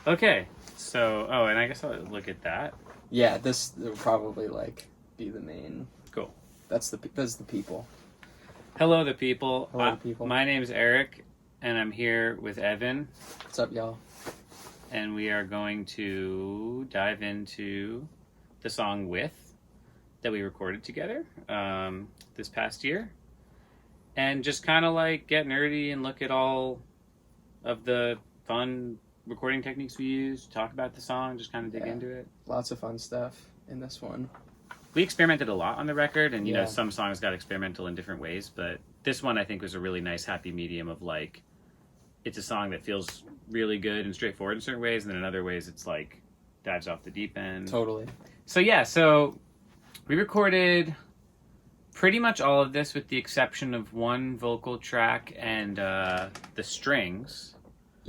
Okay, so and I guess I'll look at that. Yeah, this will probably like be the main. Cool. That's the people. Hello, the people. Hello, the people. My name's Eric, and I'm here with Evan. What's up, y'all? And we are going to dive into the song "With" that we recorded together this past year, and just kind of like get nerdy and look at all of the fun recording techniques we use, talk about the song, just kind of dig into it. Lots of fun stuff in this one. We experimented a lot on the record, and you know, some songs got experimental in different ways, but this one I think was a really nice happy medium of like, it's a song that feels really good and straightforward in certain ways, and then in other ways it's like dives off the deep end. Totally. So we recorded pretty much all of this with the exception of one vocal track and the strings.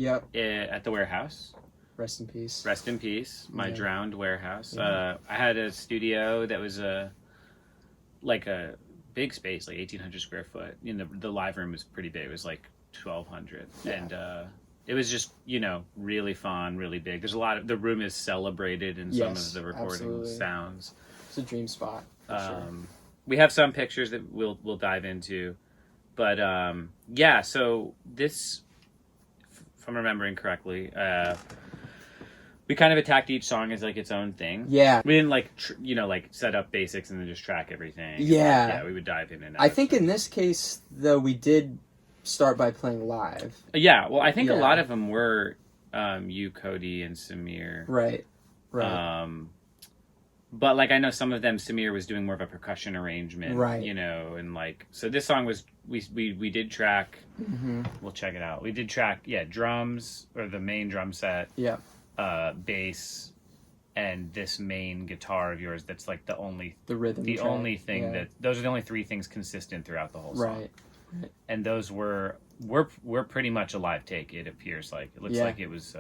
Yep. At the warehouse. Rest in peace. Rest in peace. My drowned warehouse. I had a studio that was like a big space, like 1,800 square foot. The live room was pretty big. It was like 1,200, and it was just really fun, really big. There's a lot of the room is celebrated in some of the recording sounds. It's a dream spot. For sure. We have some pictures that we'll dive into, but so this, if I'm remembering correctly, we kind of attacked each song as like its own thing. Yeah, we didn't like like set up basics and then just track everything. Yeah, we would dive in and out. I think in this case though we did start by playing live. Yeah, well, I think a lot of them were you, Cody, and Samir. Right. But like I know some of them, Samir was doing more of a percussion arrangement, right? And like so this song was we did track. Mm-hmm. We'll check it out. We did track drums, or the main drum set. Yeah. Bass, and this main guitar of yours. That's like the rhythm. The track. Only thing that those are the only three things consistent throughout the whole song. Right. And those were pretty much a live take. It appears like it looks like it was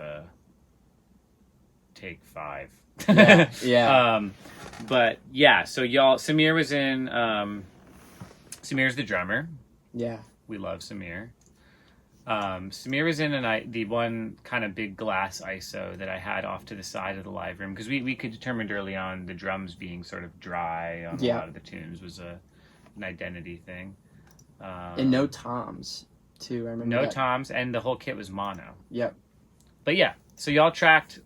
take 5. But so y'all, Samir was in. Samir's the drummer. Yeah, we love Samir. Samir was in the one kind of big glass ISO that I had off to the side of the live room, because we could determined early on the drums being sort of dry on a lot of the tunes was an identity thing. And no toms too. I remember no toms, and the whole kit was mono. Yep. But so y'all tracked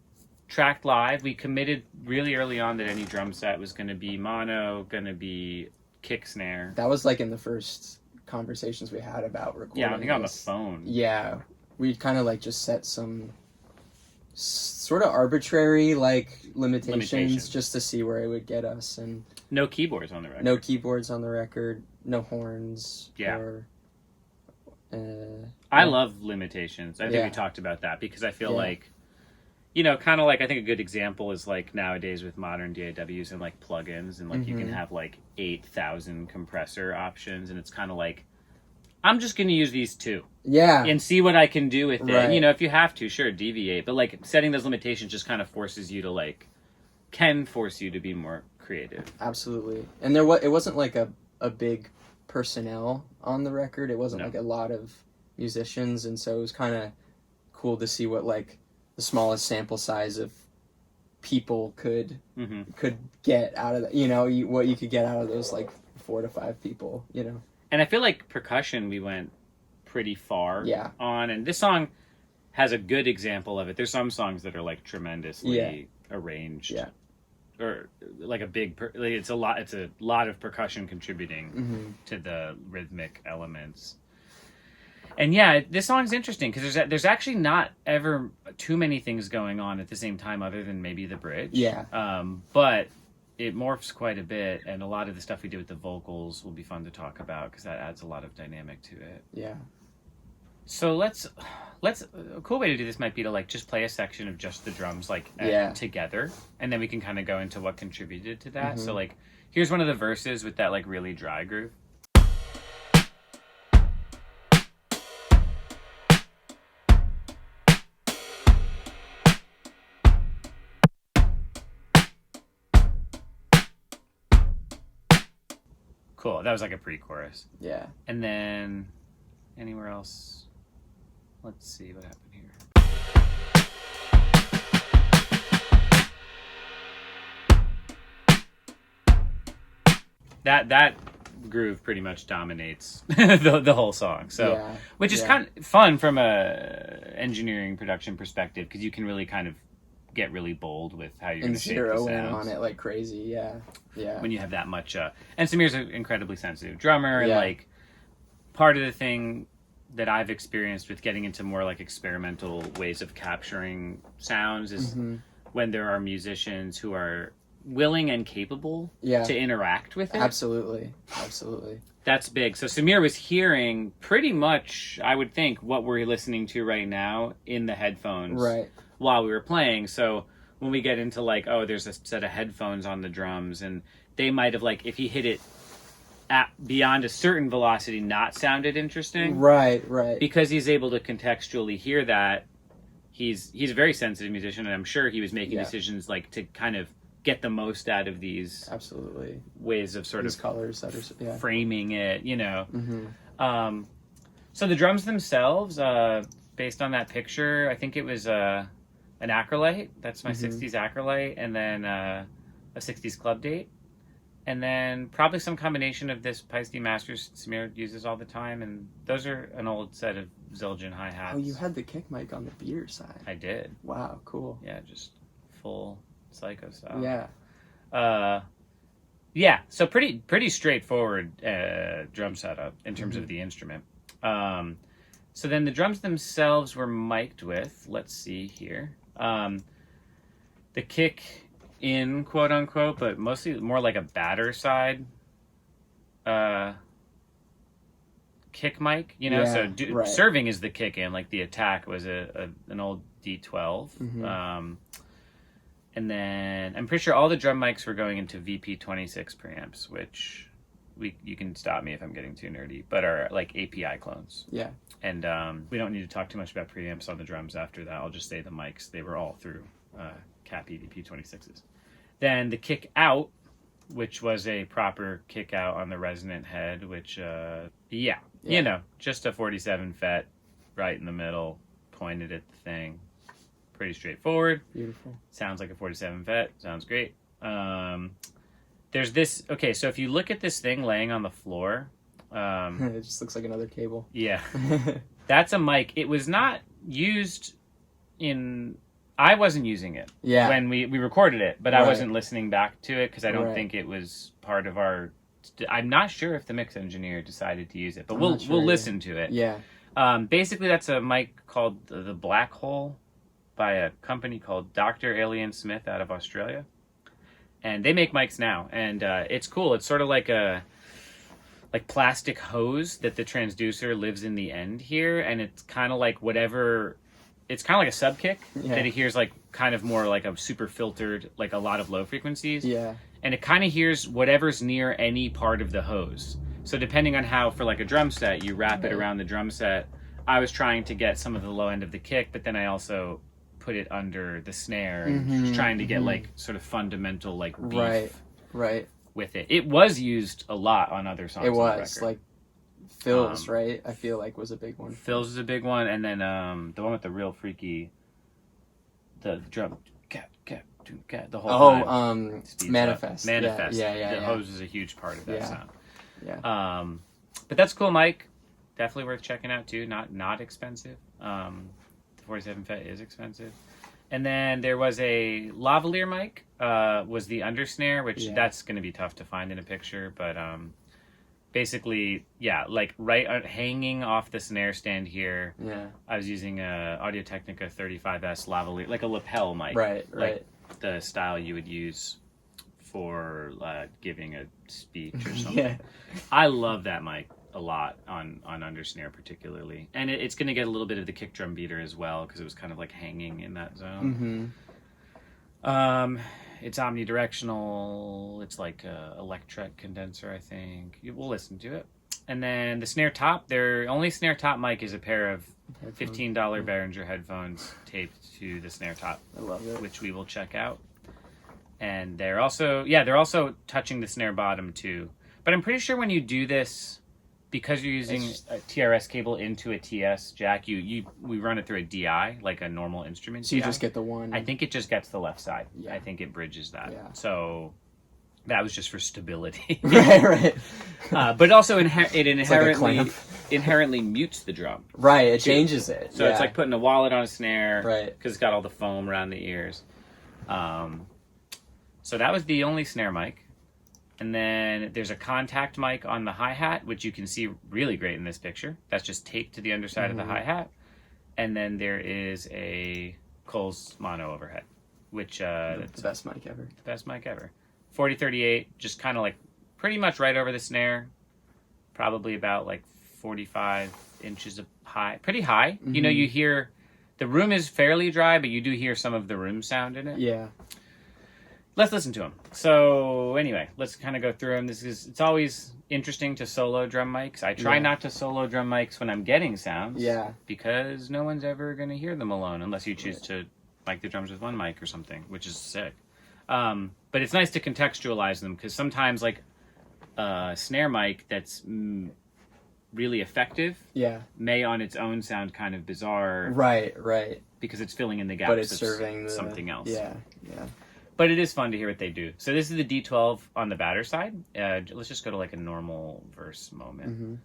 live. We committed really early on that any drum set was going to be mono, going to be kick snare. That was like in the first conversations we had about recording. Yeah, I think on the phone. Yeah, we kind of like just set some sort of arbitrary like limitations just to see where it would get us, and no keyboards on the record. No keyboards on the record. No horns. Yeah. I love limitations. I think we talked about that because I feel like, kind of like, I think a good example is like nowadays with modern DAWs and like plugins, and like you can have like 8,000 compressor options, and it's kind of like, I'm just going to use these 2. Yeah. And see what I can do with it. Right. If you have to, sure, deviate. But like setting those limitations just kind of forces you to like, can force you to be more creative. Absolutely. And it wasn't like a big personnel on the record. It wasn't like a lot of musicians, and so it was kind of cool to see what like the smallest sample size of people could get out of that. What you could get out of those like 4 to 5 people. And I feel like percussion we went pretty far on, and this song has a good example of it. There's some songs that are like tremendously arranged. Yeah. Or like it's a lot of percussion contributing to the rhythmic elements. And this song's interesting because there's actually not ever too many things going on at the same time other than maybe the bridge. Yeah. But it morphs quite a bit, and a lot of the stuff we do with the vocals will be fun to talk about because that adds a lot of dynamic to it. Yeah. So let's a cool way to do this might be to like just play a section of just the drums together, and then we can kind of go into what contributed to that. So like here's one of the verses with that like really dry groove. Cool. That was like a pre-chorus. Yeah. And then anywhere else? Let's see what happened here. that groove pretty much dominates the whole song. So, which is kind of fun from a engineering production perspective, because you can really kind of get really bold with how you're going to shape the sounds. Zero in on it like crazy, yeah. When you have that much, and Samir's an incredibly sensitive drummer, and like part of the thing that I've experienced with getting into more like experimental ways of capturing sounds is when there are musicians who are willing and capable to interact with it. Absolutely. That's big. So Samir was hearing pretty much, I would think, what we're listening to right now in the headphones while we were playing. So when we get into like, oh, there's a set of headphones on the drums, and they might have, like, if he hit it at beyond a certain velocity, not sounded interesting. Right. Because he's able to contextually hear that. He's a very sensitive musician, and I'm sure he was making decisions like to kind of get the most out of these ways of sort these of colors that are framing it, you know. So the drums themselves, based on that picture, I think it was an Acrolite. That's my 60s Acrolite, and then a 60s Club Date, and then probably some combination of this Paiste Masters Samir uses all the time, and those are an old set of Zildjian hi-hats. Oh, you had the kick mic on the beer side. I did. Wow, cool. Yeah, just full Psycho style. So pretty straightforward drum setup in terms of the instrument. So then the drums themselves were mic'd with, let's see here, the kick in, quote unquote, but mostly more like a batter side kick mic, you know. Serving is the kick in, like the attack was an old D12. And then I'm pretty sure all the drum mics were going into VP26 preamps, which you can stop me if I'm getting too nerdy, but are like API clones. Yeah. And we don't need to talk too much about preamps on the drums after that. I'll just say the mics, they were all through CAPI VP26s. Then the kick out, which was a proper kick out on the resonant head, which, you know, just a 47 FET right in the middle, pointed at the thing. Pretty straightforward. Beautiful. Sounds like a 47 FET. Sounds great. There's this. Okay, so if you look at this thing laying on the floor, it just looks like another cable. Yeah, that's a mic. It was not used in. I wasn't using it. Yeah. When we recorded it, but I wasn't listening back to it because I don't think it was part of our. I'm not sure if the mix engineer decided to use it, but we'll listen to it. Yeah. Basically, that's a mic called the Black Hole, by a company called Dr. Alien Smith out of Australia. And they make mics now. And it's cool. It's sort of like a plastic hose that the transducer lives in the end here. And it's kind of like whatever... It's kind of like a sub-kick that it hears like kind of more like a super filtered, like a lot of low frequencies. Yeah. And it kind of hears whatever's near any part of the hose. So depending on how, for like a drum set, you wrap it around the drum set, I was trying to get some of the low end of the kick, but then I also put it under the snare and trying to get like sort of fundamental like beef with it. It was used a lot on other songs. It was like fills, right? I feel like was a big one. Fills is a big one, and then the one with the real freaky, the drum, the whole time manifest. Yeah. The hose is a huge part of that sound. Yeah. But that's a cool mic. Definitely worth checking out too. Not expensive. The 47 FET is expensive. And then there was a lavalier mic, was the undersnare, which that's going to be tough to find in a picture, but basically, like right hanging off the snare stand here, I was using a Audio-Technica 35S lavalier, like a lapel mic. Like the style you would use for giving a speech or something. I love that mic a lot on undersnare particularly, and it's going to get a little bit of the kick drum beater as well because it was kind of like hanging in that zone. It's omnidirectional. It's like a electret condenser, I think. We'll listen to it. And then the snare top, their only snare top mic is a pair of $15 Behringer headphones taped to the snare top. I love it. Which we will check out. And they're also touching the snare bottom too. But I'm pretty sure when you do this, because you're using a TRS cable into a TS jack, we run it through a DI, like a normal instrument. So you just get the one. I think it just gets the left side. I think it bridges that. So That was just for stability. Right. But also it inherently mutes the drum. Right, it changes it. So it's like putting a wallet on a snare. Right. Because it's got all the foam around the ears. So that was the only snare mic. And then there's a contact mic on the hi-hat, which you can see really great in this picture. That's just taped to the underside of the hi-hat. And then there is a Coles mono overhead, which... the best mic ever. The best mic ever. 4038, just kind of like pretty much right over the snare. Probably about like 45 inches of high. Pretty high. You know, you hear... The room is fairly dry, but you do hear some of the room sound in it. Yeah. Let's listen to them. So anyway, let's kind of go through them. It's always interesting to solo drum mics. I try not to solo drum mics when I'm getting sounds. Yeah. Because no one's ever going to hear them alone unless you choose to mic the drums with one mic or something, which is sick. But it's nice to contextualize them because sometimes like a snare mic that's really effective may on its own sound kind of bizarre. Right. Because it's filling in the gaps but it's of serving something else. Yeah. But it is fun to hear what they do. So this is the D12 on the batter side. Let's just go to like a normal verse moment.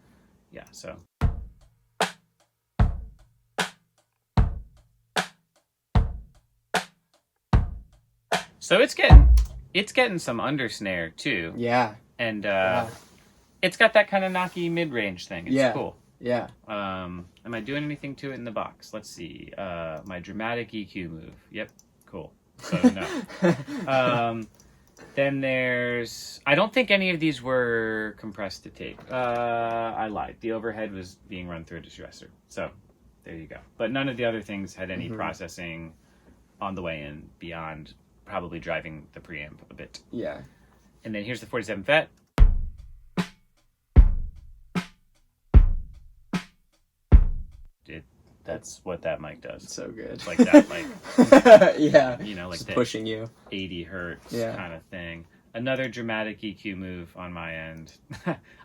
Yeah, so. So it's getting some under snare too. Yeah. And it's got that kind of knocky mid-range thing. It's cool. Yeah. Am I doing anything to it in the box? Let's see. My dramatic EQ move. Yep. Cool. So no. Then there's... I don't think any of these were compressed to tape. I lied. The overhead was being run through a distressor. So there you go. But none of the other things had any processing on the way in beyond probably driving the preamp a bit. Yeah. And then here's the 47 FET. That's what that mic does. It's so good. It's like that, like... yeah. You know, like just that pushing you. 80 hertz kind of thing. Another dramatic EQ move on my end.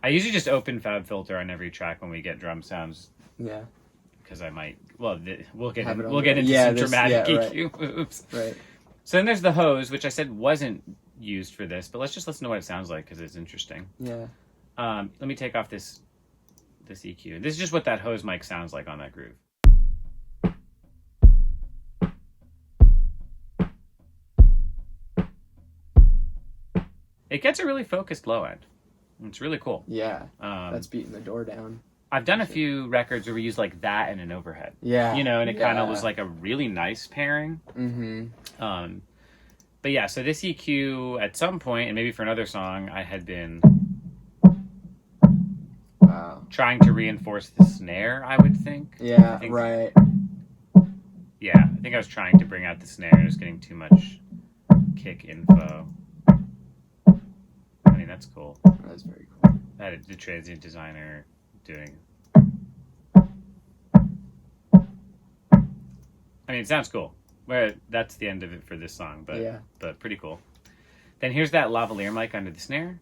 I usually just open FabFilter on every track when we get drum sounds. Yeah. Because I might... Well, we'll get into some dramatic EQ moves. Right. So then there's the hose, which I said wasn't used for this, but let's just listen to what it sounds like because it's interesting. Yeah. Let me take off this EQ. This is just what that hose mic sounds like on that groove. It gets a really focused low end. It's really cool. Yeah. That's beating the door down. I've done a few records where we use like that and an overhead. Yeah. You know, and it kind of was like a really nice pairing. But yeah, so this EQ at some point, and maybe for another song, I had been trying to reinforce the snare, I would think. Yeah, right. Yeah, I think I was trying to bring out the snare and it was getting too much kick info. I mean, that's cool. That's very cool. That is the transient designer doing. I mean, it sounds cool. Well, that's the end of it for this song, but pretty cool. Then here's that lavalier mic under the snare.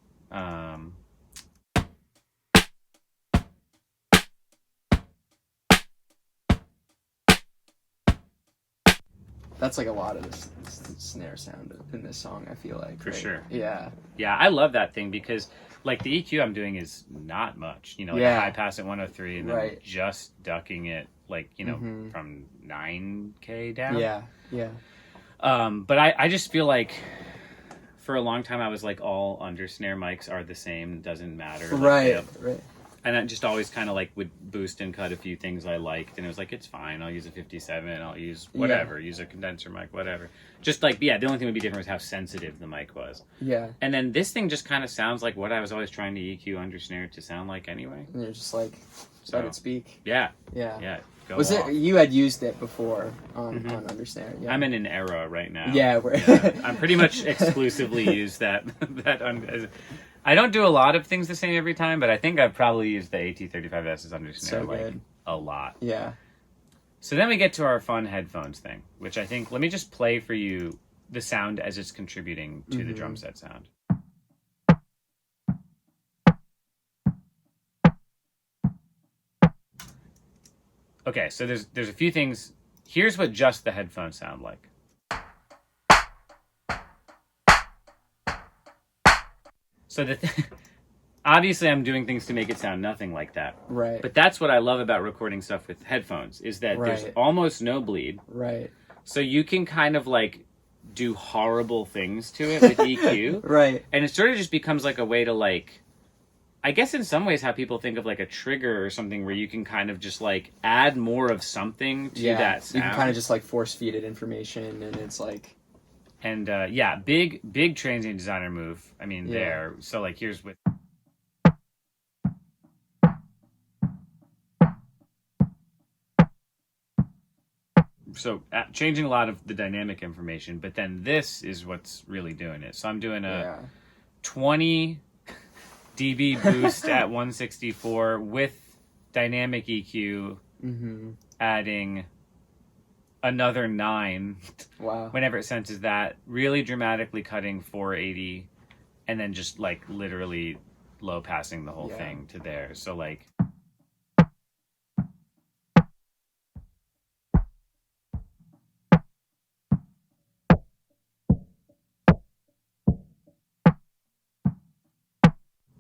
That's like a lot of this snare sound in this song, I feel like. For sure. Yeah. Yeah, I love that thing because like the EQ I'm doing is not much. You know, like a high pass at 103 and then just ducking it like, you know, from 9K down. Yeah, yeah. But I just feel like for a long time I was like all under snare mics are the same, doesn't matter. Like, right. And I just always kind of like would boost and cut a few things I liked, and it was like, it's fine. I'll use a 57. I'll use whatever. Use a condenser mic, whatever. Just like, the only thing that would be different was how sensitive the mic was. Yeah. And then this thing just kind of sounds like what I was always trying to EQ under snare to sound like anyway. And you're just like, let it speak. Yeah. Yeah. Yeah. Was it you had used it before on under snare? Yeah. I'm in an era right now. Yeah. I'm pretty much exclusively used that I don't do a lot of things the same every time, but I think I've probably used the AT35S's under snare a lot. Yeah. So then we get to our fun headphones thing, which I think, let me just play for you the sound as it's contributing to the drum set sound. Okay, so there's a few things. Here's what just the headphones sound like. So obviously I'm doing things to make it sound nothing like that. Right. But that's what I love about recording stuff with headphones, is that there's almost no bleed. Right. So you can kind of like do horrible things to it with EQ. Right. And it sort of just becomes like a way to like, I guess in some ways how people think of like a trigger or something where you can kind of just like add more of something to that sound. You can kind of just like force feed it information, and it's like... And big transient designer move. I mean, there. So like here's with... So changing a lot of the dynamic information, but then this is what's really doing it. So I'm doing a 20 dB boost at 164 with dynamic EQ, adding another 9 whenever it senses that, really dramatically cutting 480, and then just like literally low passing the whole thing to there. So like...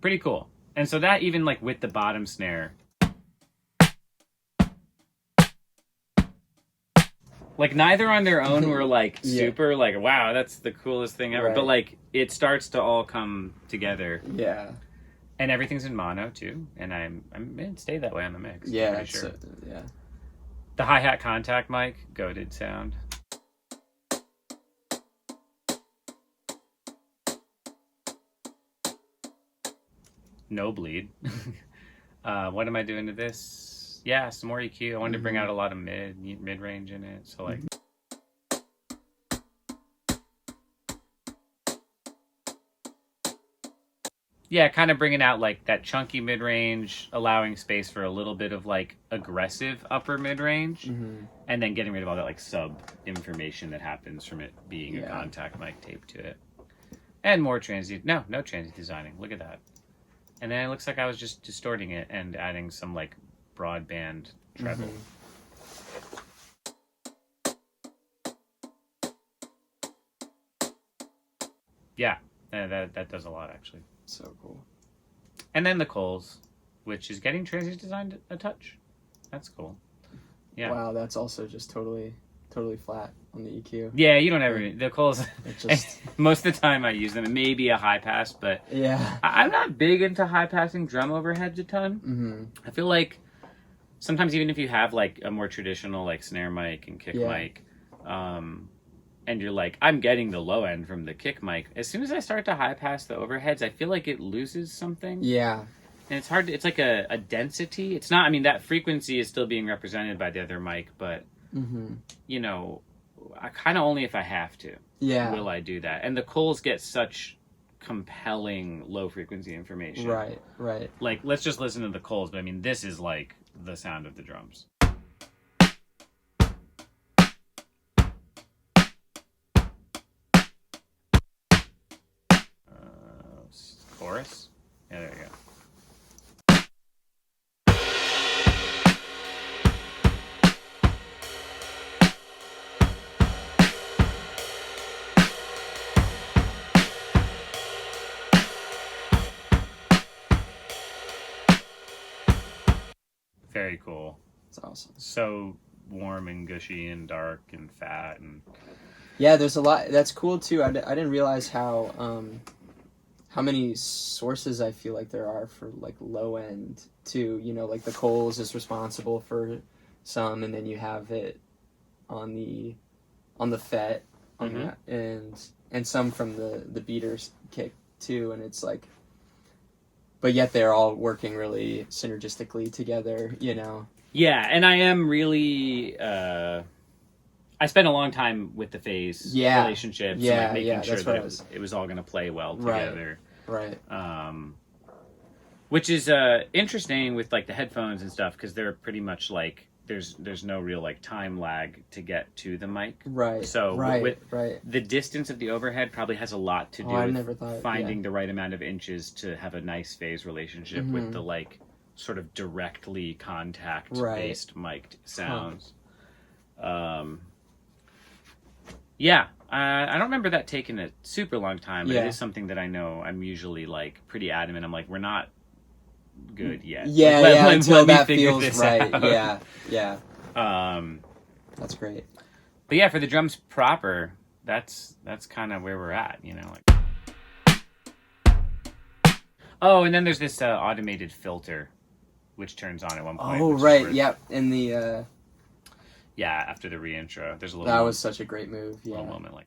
pretty cool. And so that even like with the bottom snare, like neither on their own were like super like, wow, that's the coolest thing ever. But like it starts to all come together. Yeah. And everything's in mono too. And I'm it stayed that way on the mix. Yeah. I'm pretty sure. Yeah. The hi-hat contact mic, goated sound. No bleed. What am I doing to this? Yeah, some more EQ. I wanted to bring out a lot of mid-range in it. So like... yeah, kind of bringing out like that chunky mid-range, allowing space for a little bit of like aggressive upper mid-range, and then getting rid of all that like sub information that happens from it being a contact mic taped to it. And more transient. No transient designing. Look at that. And then it looks like I was just distorting it and adding some like broadband treble. Yeah, that does a lot actually. So cool. And then the Coles, which is getting transient designed a touch. That's cool. Yeah. Wow, that's also just totally flat on the EQ. Yeah, you don't ever... the Coles... most of the time I use them. It may be a high pass, but... yeah. I'm not big into high passing drum overheads a ton. I feel like sometimes even if you have like a more traditional like snare mic and kick mic, and you're like, I'm getting the low end from the kick mic, as soon as I start to high pass the overheads, I feel like it loses something. Yeah. And it's hard to... it's like a density. It's not... I mean, that frequency is still being represented by the other mic, but... you know, I kind of only if I have to will I do that. And the Coles get such compelling low frequency information. Right. Like, let's just listen to the Coles, but I mean, this is like the sound of the drums. Chorus? Yeah, there you go. Very cool. It's awesome. So warm and gushy and dark and fat and... yeah, there's a lot. That's cool too. I didn't realize how many sources I feel like there are for like low end too. You know, like the Coles is responsible for some, and then you have it on the FET and some from the beaters kick too, and it's like... but yet they're all working really synergistically together, you know? Yeah, and I am really... I spent a long time with the phase relationships, and like making sure that it was all going to play well together. Right. Which is interesting with like the headphones and stuff, because they're pretty much like... there's no real like time lag to get to the mic. Right. So the distance of the overhead probably has a lot to do with finding the right amount of inches to have a nice phase relationship with the like sort of directly contact based mic'd sounds. I don't remember that taking a super long time, but it is something that I know I'm usually like pretty adamant. I'm like, we're not good yet. Until that feels right. Out. Yeah. That's great. But yeah, for the drums proper, that's kind of where we're at, you know. Like, oh, and then there's this automated filter, which turns on at one point. Oh, right. Yep. In the. Yeah, after the reintro, there's a little. That was such a great move. Yeah. Little moment like.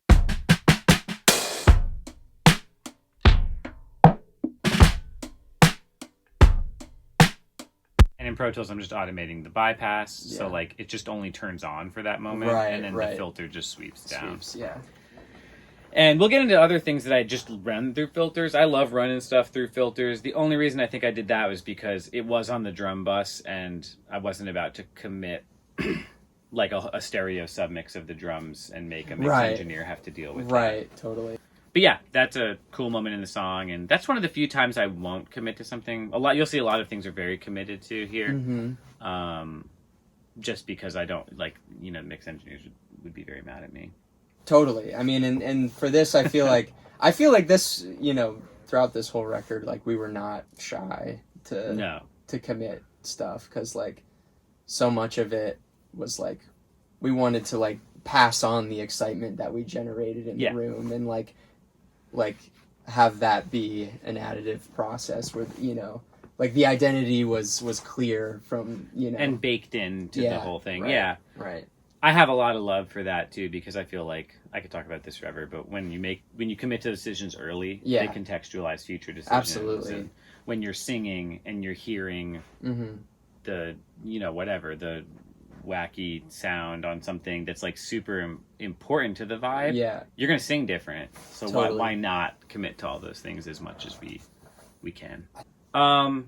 And in Pro Tools, I'm just automating the bypass, so like it just only turns on for that moment, and then the filter just sweeps down. And we'll get into other things that I just run through filters. I love running stuff through filters. The only reason I think I did that was because it was on the drum bus, and I wasn't about to commit like a stereo submix of the drums and make a mix engineer have to deal with that. Totally. But yeah, that's a cool moment in the song, and that's one of the few times I won't commit to something. You'll see a lot of things are very committed to here, just because I don't like, you know, mix engineers would be very mad at me. Totally. I mean, and for this, I feel like this, you know, throughout this whole record, like we were not shy to commit stuff, because like so much of it was like we wanted to like pass on the excitement that we generated in the room, and like have that be an additive process where, you know, like the identity was clear from, you know, and baked into the whole thing. Right. I have a lot of love for that too, because I feel like I could talk about this forever, but when you commit to decisions early, they contextualize future decisions. Absolutely. And when you're singing and you're hearing the, you know, whatever, the wacky sound on something that's like super important to the vibe, you're gonna sing different. So why not commit to all those things as much as we can? I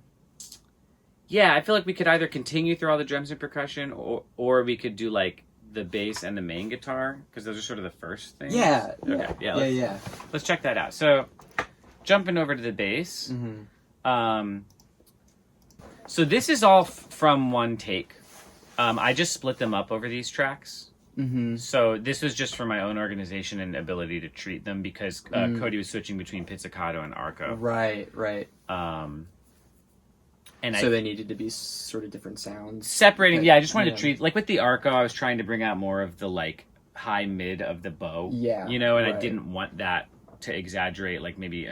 feel like we could either continue through all the drums and percussion, or we could do like the bass and the main guitar, because those are sort of the first things. Let's check that out. So jumping over to the bass, so this is all from one take. I just split them up over these tracks. So this was just for my own organization and ability to treat them, because Cody was switching between pizzicato and arco. Right. And so they needed to be sort of different sounds. Separating, I just wanted to treat, like with the arco, I was trying to bring out more of the like high mid of the bow. You know, and I didn't want that to exaggerate like maybe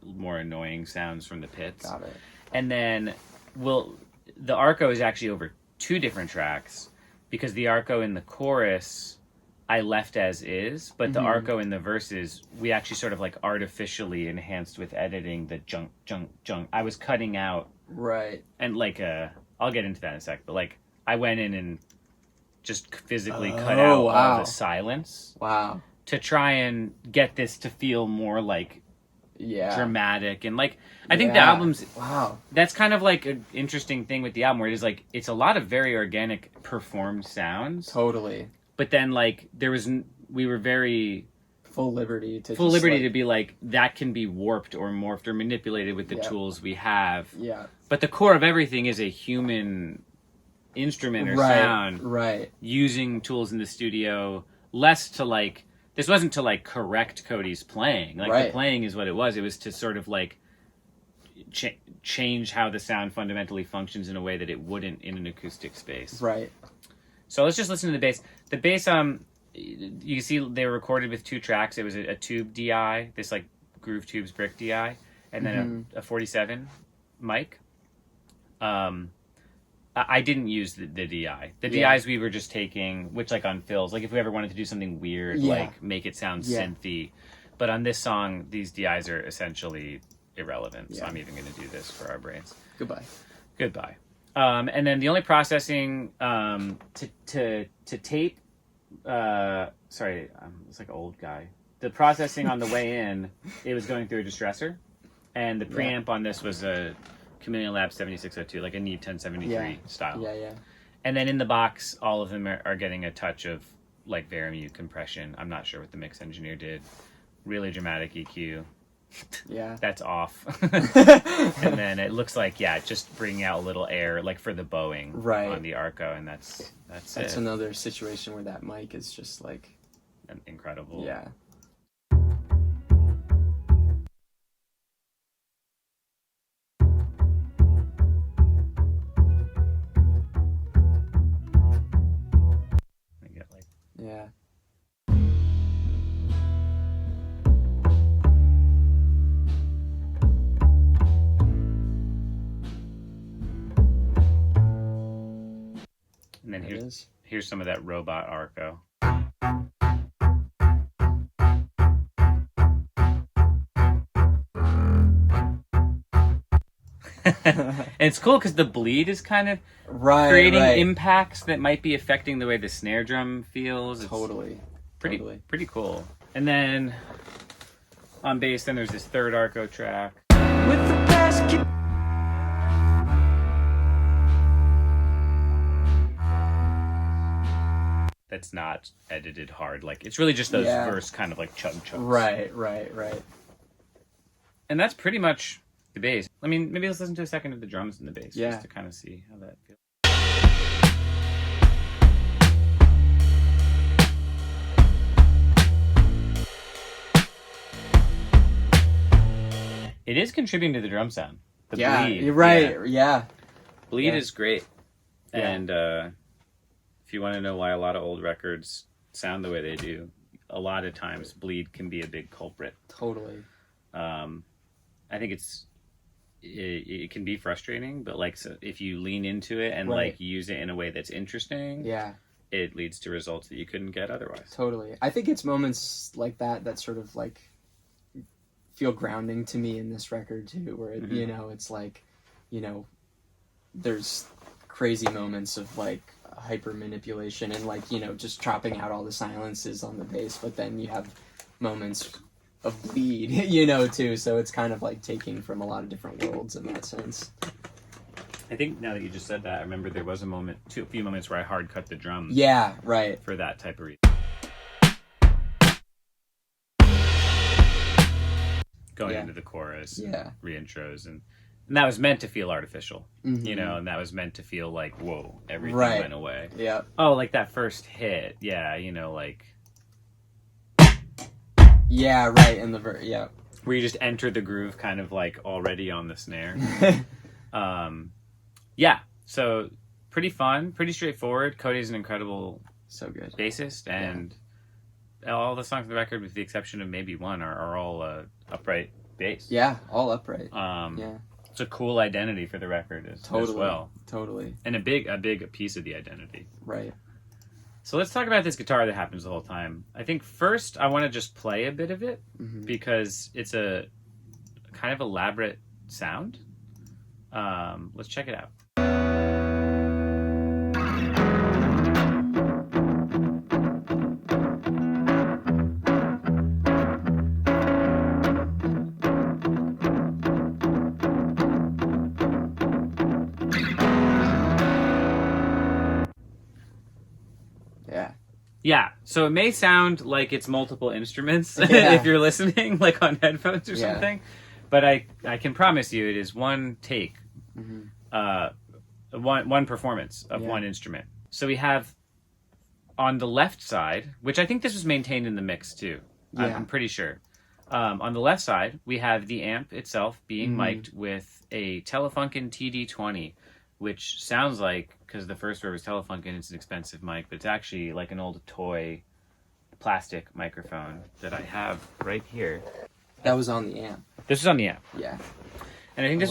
more annoying sounds from the pits. Got it. And then the arco is actually over 2 different tracks, because the arco in the chorus I left as is, but the arco in the verses we actually sort of like artificially enhanced with editing the junk. I was cutting out and like I'll get into that in a sec, but like I went in and just physically cut out all the silence to try and get this to feel more like dramatic, and like I think the album's that's kind of like an interesting thing with the album, where it is like it's a lot of very organic performed sounds, but then like we were very full liberty to be like, that can be warped or morphed or manipulated with the tools we have, but the core of everything is a human instrument or sound, using tools in the studio, less to like, this wasn't to like correct Cody's playing. Like the playing is what it was. It was to sort of like change how the sound fundamentally functions in a way that it wouldn't in an acoustic space. So let's just listen to the bass. The bass, you can see they were recorded with 2 tracks. It was a tube DI, this like Groove Tubes brick DI, and then a 47 mic. I didn't use the DI. The DIs we were just taking, which like on fills, like if we ever wanted to do something weird, like make it sound synthy. But on this song, these DIs are essentially irrelevant. So I'm even going to do this for our brains. Goodbye. And then the only processing to tape, sorry, it's like an old guy. The processing on the way in, it was going through a distressor. And the preamp on this was a Chameleon Lab 7602, like a Neve 1073 style. And then in the box, all of them are getting a touch of like Verimute compression. I'm not sure what the mix engineer did. Really dramatic EQ. That's off. And then it looks like, just bringing out a little air, like for the bowing on the arco, and that's another situation where that mic is just like incredible. then here's some of that robot arco. And it's cool because the bleed is kind of creating impacts that might be affecting the way the snare drum feels. It's pretty cool. And then on bass, then there's this third arco track. With the best that's not edited hard. Like, it's really just those verse kind of like chug chugs. Right. And that's pretty much the bass. I mean, maybe let's listen to a second of the drums and the bass just to kind of see how that feels. It is contributing to the drum sound. The bleed. You're right. Yeah. Bleed is great. Yeah. And if you want to know why a lot of old records sound the way they do, a lot of times bleed can be a big culprit. Totally. I think it can be frustrating, but like, so if you lean into it and like use it in a way that's interesting, it leads to results that you couldn't get otherwise. Totally. I think it's moments like that sort of like feel grounding to me in this record too, where it, you know, it's like, you know, there's crazy moments of like hyper manipulation and like, you know, just chopping out all the silences on the bass, but then you have moments of bleed, you know, too. So it's kind of like taking from a lot of different worlds in that sense. I think now that you just said that, I remember there was a few moments where I hard cut the drums. Yeah, right. For that type of reason. Going into the chorus, reintros, and that was meant to feel artificial, you know, and that was meant to feel like, whoa, everything went away. Yeah. Oh, like that first hit, you know, like. Yeah, right, in the where you just enter the groove kind of like already on the snare. So pretty fun, pretty straightforward. Cody's an incredible bassist, and all the songs on the record, with the exception of maybe one, are all upright bass. Yeah, all upright. It's a cool identity for the record as well. Totally. And a big piece of the identity. Right. So let's talk about this guitar that happens the whole time. I think first I want to just play a bit of it because it's a kind of elaborate sound. Let's check it out. Yeah, so it may sound like it's multiple instruments if you're listening, like on headphones or something, but I can promise you it is one take, one performance of one instrument. So we have on the left side, which I think this was maintained in the mix too, I'm pretty sure. On the left side, we have the amp itself being mic'd with a Telefunken TD20, which sounds like, because the first word was Telefunken, it's an expensive mic, but it's actually like an old toy plastic microphone that I have right here. That was on the amp. This was on the amp. Yeah. And I think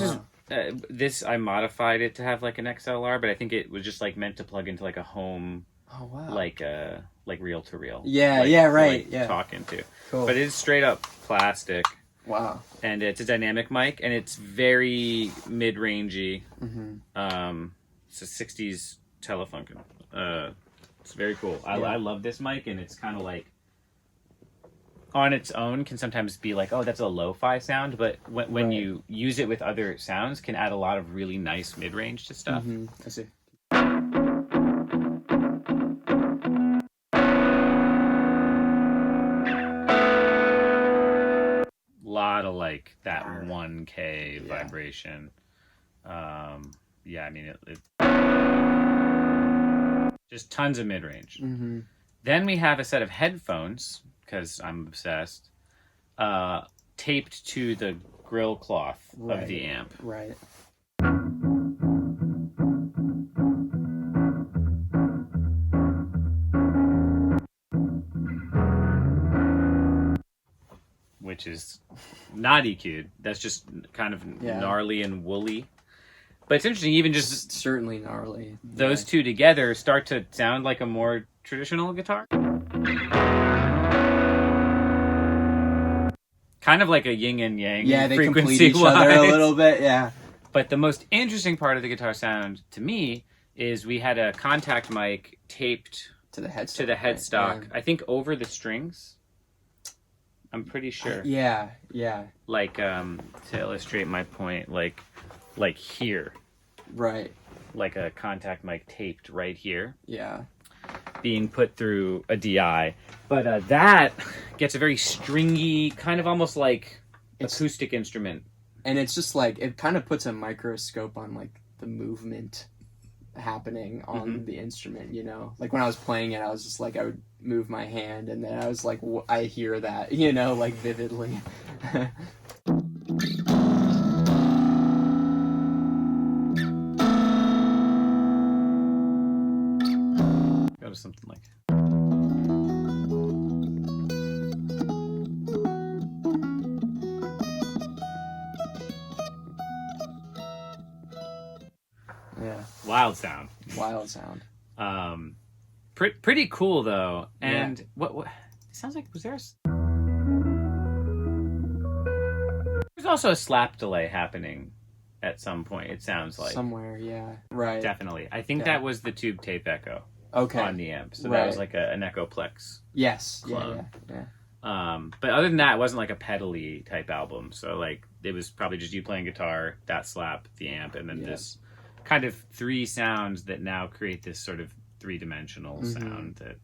this I modified it to have like an XLR, but I think it was just like meant to plug into like a home, like reel to reel. Yeah, talk into. Cool. But it's straight up plastic. Wow. And it's a dynamic mic, and it's very mid-rangey. It's a 60s Telefunken. It's very cool. I love this mic, and it's kind of like, on its own, can sometimes be like, oh, that's a lo-fi sound, but when you use it with other sounds, can add a lot of really nice mid-range to stuff. I see. Lot of like that 1K vibration. I mean it just tons of mid-range. Then we have a set of headphones, because I'm obsessed, taped to the grill cloth of the amp. Right. Which is not EQ'd. That's just kind of gnarly and woolly. But it's interesting, even just It's certainly gnarly. Those two together start to sound like a more traditional guitar. Kind of like a yin and yang. Yeah, they complete each other a little bit, yeah. But the most interesting part of the guitar sound, to me, is we had a contact mic taped to the headstock. Right? Yeah. I think over the strings. I'm pretty sure. Yeah. Like, to illustrate my point, like here. Right. Like a contact mic taped right here. Yeah. Being put through a DI. But that gets a very stringy, kind of almost like acoustic instrument. And it's just like, it kind of puts a microscope on like the movement happening on the instrument, you know? Like when I was playing it, I was just like, I would move my hand and then I was like, I hear that, you know, like vividly. Go to something like... Yeah. Wild sound. Pretty cool though. And what it sounds like, was there there's also a slap delay happening at some point, it sounds like. Somewhere, yeah. Right. Definitely. I think that was the tube tape echo. Okay. On the amp. So that was like an Echoplex. Yes. Clone. Yeah. But other than that, it wasn't like a pedally type album. So like it was probably just you playing guitar, that slap, the amp, and then this kind of three sounds that now create this sort of three-dimensional sound that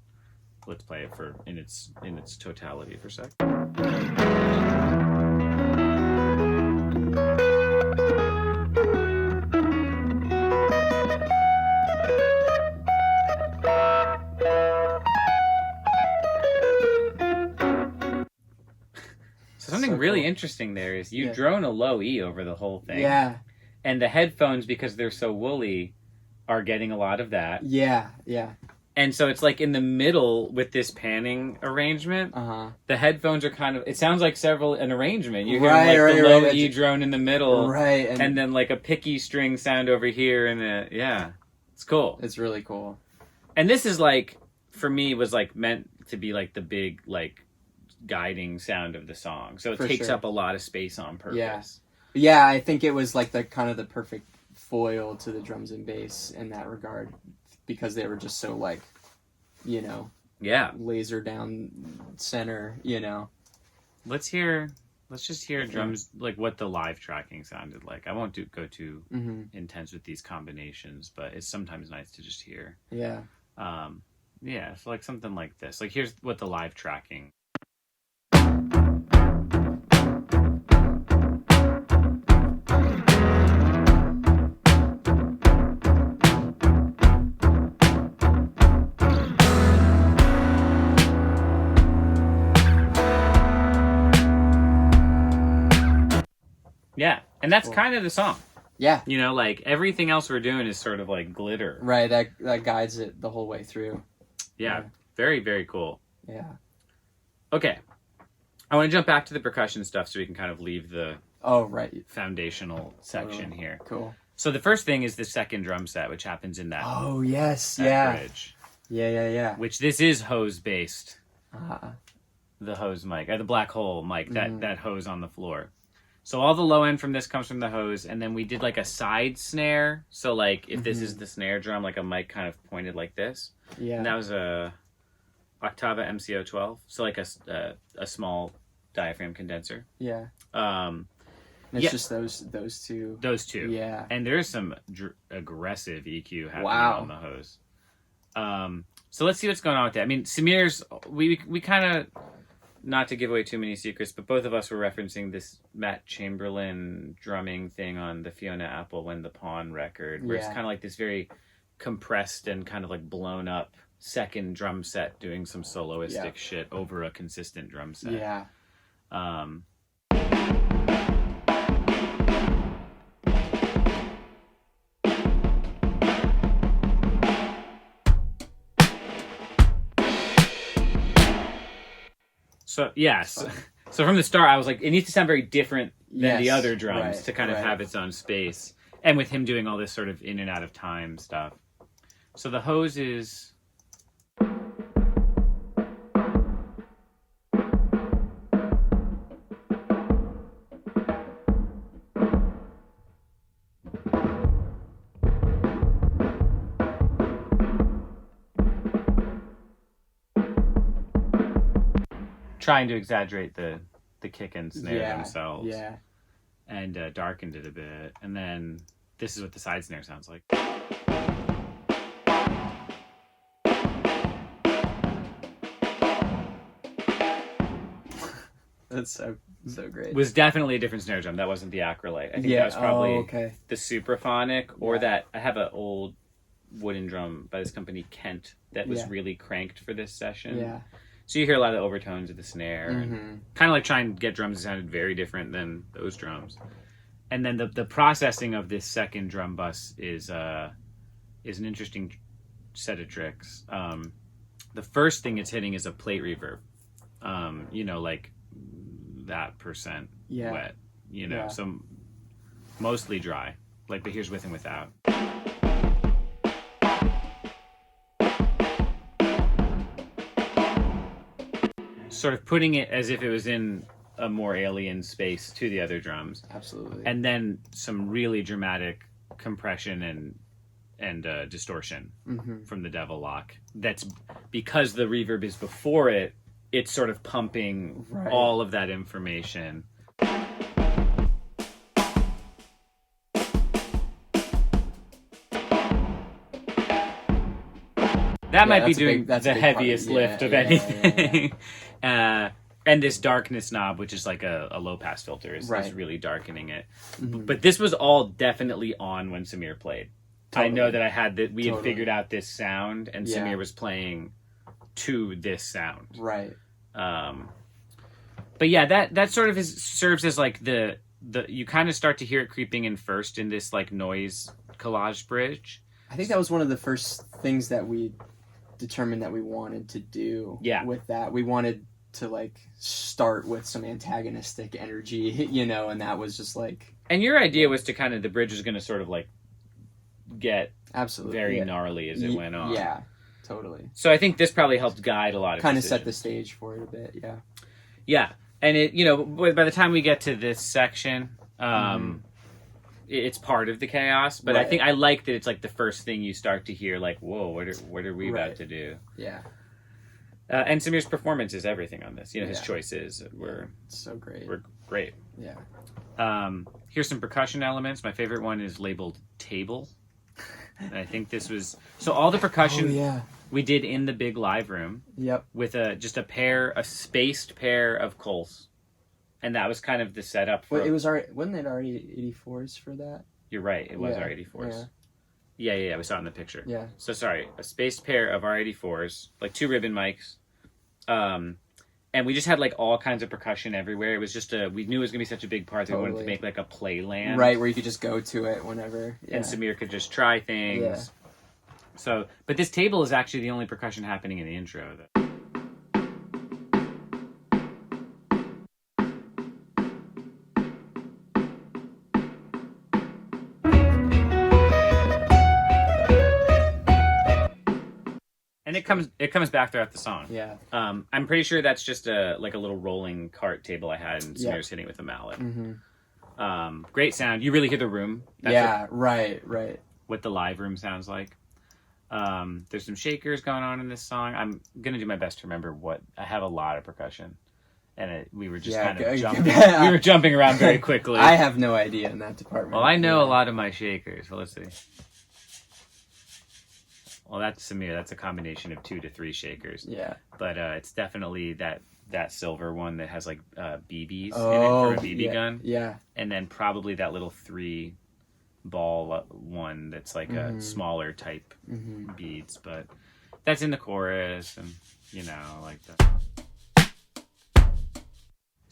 let's play it for in its totality for a sec. Something really interesting there is you drone a low E over the whole thing. Yeah. And the headphones, because they're so woolly, are getting a lot of that. Yeah. And so it's like in the middle with this panning arrangement, the headphones are kind of, it sounds like an arrangement. You're hearing the low E drone in the middle. Right. And then like a picky string sound over here. And it's cool. It's really cool. And this is like, for me, was like meant to be like the big, like, guiding sound of the song. So it takes up a lot of space on purpose. Yeah, I think it was like the kind of the perfect foil to the drums and bass in that regard, because they were just so like, you know, laser down center, you know. Let's just hear drums, like what the live tracking sounded like. I won't go too intense with these combinations, but it's sometimes nice to just hear. Yeah. So like something like this. Like here's what the live tracking. Yeah, and that's kind of the song. Yeah. You know, like everything else we're doing is sort of like glitter. Right, that guides it the whole way through. Yeah. Very, very cool. Yeah. Okay. I want to jump back to the percussion stuff so we can kind of leave the foundational section here. Cool. So the first thing is the second drum set, which happens in that bridge. Yeah. Which this is hose based. The hose mic, the black hole mic, that hose on the floor. So all the low end from this comes from the hose, and then we did like a side snare. So like if this is the snare drum, like a mic kind of pointed like this. Yeah. And that was a Octava MCO12, so like a small diaphragm condenser. Yeah. It's just those two. Those two. Yeah. And there's some aggressive EQ happening on the hose. So let's see what's going on with that. I mean, Samir's, we kind of, not to give away too many secrets, but both of us were referencing this Matt Chamberlain drumming thing on the Fiona Apple When the Pawn record, where it's kind of like this very compressed and kind of like blown up second drum set doing some soloistic shit over a consistent drum set. Yeah. So, yes. So from the start, I was like, it needs to sound very different than the other drums to kind of have its own space. And with him doing all this sort of in and out of time stuff. So the hose is... trying to exaggerate the kick and snare themselves. Yeah. And darkened it a bit. And then this is what the side snare sounds like. That's so great. It was definitely a different snare drum. That wasn't the acrylite. I think that was probably the supraphonic, or that I have an old wooden drum by this company, Kent, that was really cranked for this session. Yeah. So you hear a lot of the overtones of the snare, and kind of like trying to get drums that sounded very different than those drums. And then the processing of this second drum bus is an interesting set of tricks. The first thing it's hitting is a plate reverb. Like that percent wet. So mostly dry, like the here's with and without. Sort of putting it as if it was in a more alien space to the other drums. Absolutely. And then some really dramatic compression and distortion from the Devil Lock. That's because the reverb is before it, it's sort of pumping all of that information. That might be doing the heaviest lift of anything. And this darkness knob, which is like a low-pass filter, is really darkening it. But this was all definitely on when Samir played. Totally. I know that we had figured out this sound, and Samir was playing to this sound. Right. But yeah, that sort of serves as like the you kind of start to hear it creeping in first in this like noise collage bridge. I think that was one of the first things that we determined that we wanted to do with that. We wanted to like start with some antagonistic energy, and that was just like... And your idea was to kind of, the bridge was going to sort of like get absolutely very gnarly as it went on. Yeah, totally. So I think this probably helped guide a lot of kind of set the stage for it a bit, yeah. Yeah, and it, by the time we get to this section, it's part of the chaos, but I think I like that it's like the first thing you start to hear, like, whoa, what are we about to do? Yeah. And Samir's performance is everything on this. His choices were so great. Were great. Yeah. Here's some percussion elements. My favorite one is labeled table. And I think this was all the percussion we did in the big live room. Yep. With a spaced pair of Coles. And that was kind of the setup for... Well, wasn't it already 84s for that? You're right. It was R84s. Yeah. We saw it in the picture. Yeah. So sorry, a spaced pair of R84s, like 2 ribbon mics. And we just had like all kinds of percussion everywhere. It was just we knew it was going to be such a big part that we wanted to make like a playland. Right, where you could just go to it whenever. Yeah. And Samir could just try things. Yeah. So, but this table is actually the only percussion happening in the intro. And it comes back throughout the song. Yeah. I'm pretty sure that's just a little rolling cart table I had, and Samir's hitting with a mallet. Mm-hmm. Great sound. You really hear the room. That's right. What the live room sounds like. There's some shakers going on in this song. I'm gonna do my best to remember what. I have a lot of percussion, and we were just kind of jumping. We were jumping around very quickly. I have no idea in that department. Well, I know a lot of my shakers. Well, let's see. Well, that's Samir. That's a combination of 2 to 3 shakers. Yeah. But it's definitely that silver one that has like BBs in it for a BB gun. Yeah. And then probably that little 3 ball one that's like a smaller type beads. But that's in the chorus, and like that.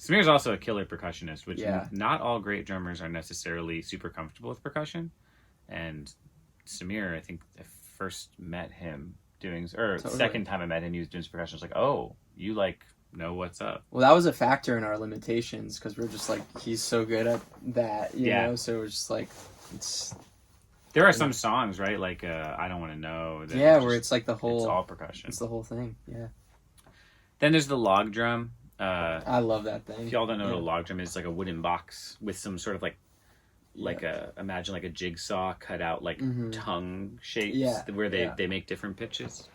Samir's also a killer percussionist, which not all great drummers are necessarily super comfortable with percussion. And Samir, I think, first met him second time I met him, he was doing some percussion. I was like, oh, you like know what's up. Well, that was a factor in our limitations, because we're just like, he's so good at that, you know, so we're just like, There are some songs, right? Like I Don't Want to Know. Where it's like it's all percussion. It's the whole thing. Yeah. Then there's the log drum. I love that thing. If y'all don't know what a log drum is, it's like a wooden box with some sort of imagine like a jigsaw cut out like tongue shapes where they make different pitches.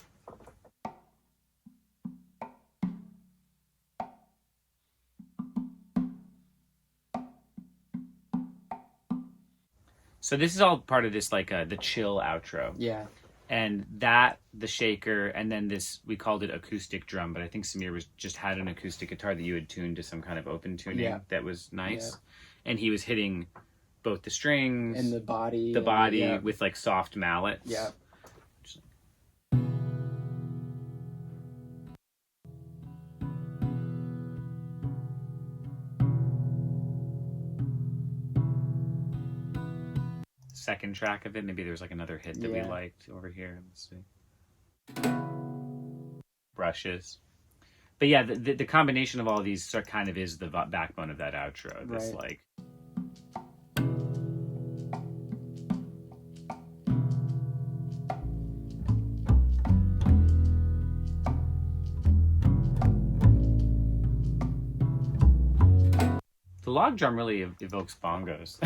So this is all part of this the chill outro. Yeah. And the shaker, and then this, we called it acoustic drum, but I think Samir just had an acoustic guitar that you had tuned to some kind of open tuning that was nice. Yeah. And he was hitting both the strings and the body with like soft mallets. Yeah. Second track of it, maybe there was like another hit that we liked over here. Let's see. Brushes. But yeah, the combination of all of these kind of is the backbone of that outro. This the log drum really evokes bongos.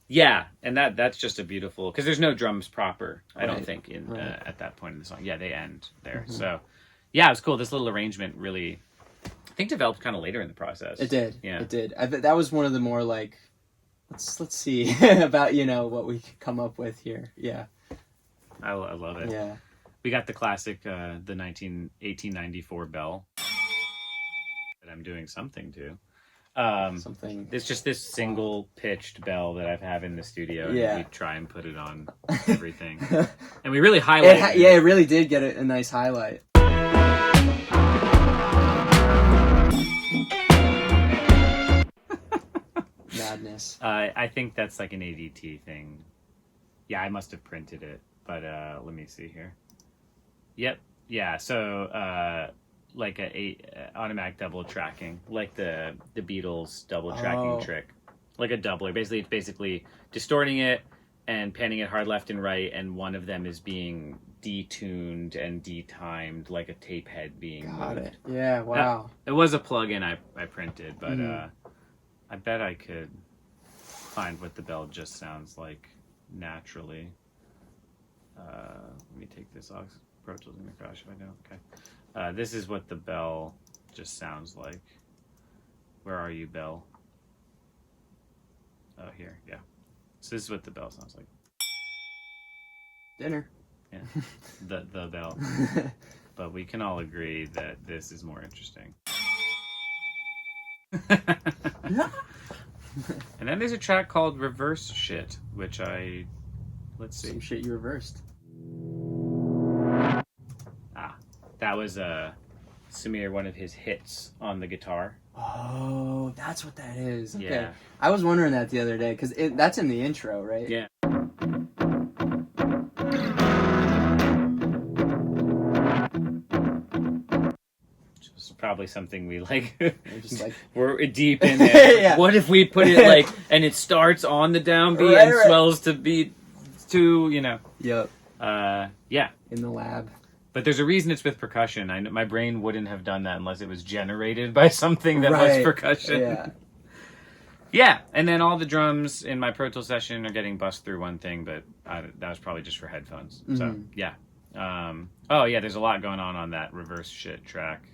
Yeah, and that's just a beautiful, because there's no drums proper, I don't think, at that point in the song. Yeah, they end there. So, yeah, it was cool. This little arrangement really, I think, developed kind of later in the process. It did. Yeah, it did. That was one of the more like, let's see about what we could come up with here. Yeah, I love it. Yeah, we got the classic, the 1894 bell that I'm doing something to. It's just this single pitched bell that I have in the studio, and we try and put it on everything, and we really highlight it. It really did get a nice highlight. Madness. I think that's like an ADT thing. Yeah, I must have printed it, but let me see here. Yep. Yeah. So like a automatic double tracking, like the Beatles double tracking trick, like a doubler. Basically, it's basically distorting it and panning it hard left and right, and one of them is being detuned and detimed, like a tape head being moved. It. Yeah, wow. It was a plugin I printed, but I bet I could find what the bell just sounds like naturally. Let me take this Pro Tools in the crash if I don't. Okay. This is what the bell just sounds like. Where are you, bell? Oh, here, yeah. So this is what the bell sounds like. Dinner. Yeah, the bell. But we can all agree that this is more interesting. And then there's a track called Reverse Shit, which let's see. Some shit you reversed. That was Samir, one of his hits on the guitar. Oh, that's what that is. Okay. Yeah. I was wondering that the other day, because that's in the intro, right? Yeah. It's probably something we we're deep in it. Yeah. What if we put it and it starts on the downbeat and swells to beat 2, Yep. Yeah. In the lab. But there's a reason it's with percussion. My brain wouldn't have done that unless it was generated by something that was percussion. Yeah. Yeah, and then all the drums in my Pro Tools session are getting bussed through one thing, but that was probably just for headphones. Mm-hmm. So, yeah. There's a lot going on that Reverse Shit track.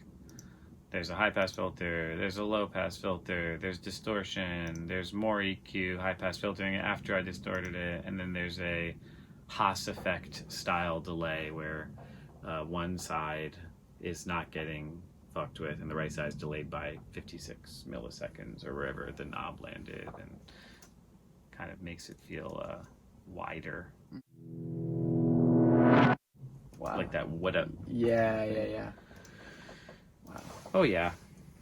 There's a high-pass filter, there's a low-pass filter, there's distortion, there's more EQ, high-pass filtering after I distorted it, and then there's a Haas effect style delay where one side is not getting fucked with and the right side is delayed by 56 milliseconds or wherever the knob landed, and kind of makes it feel wider. Wow. Like that what up. Yeah. Wow. Oh yeah.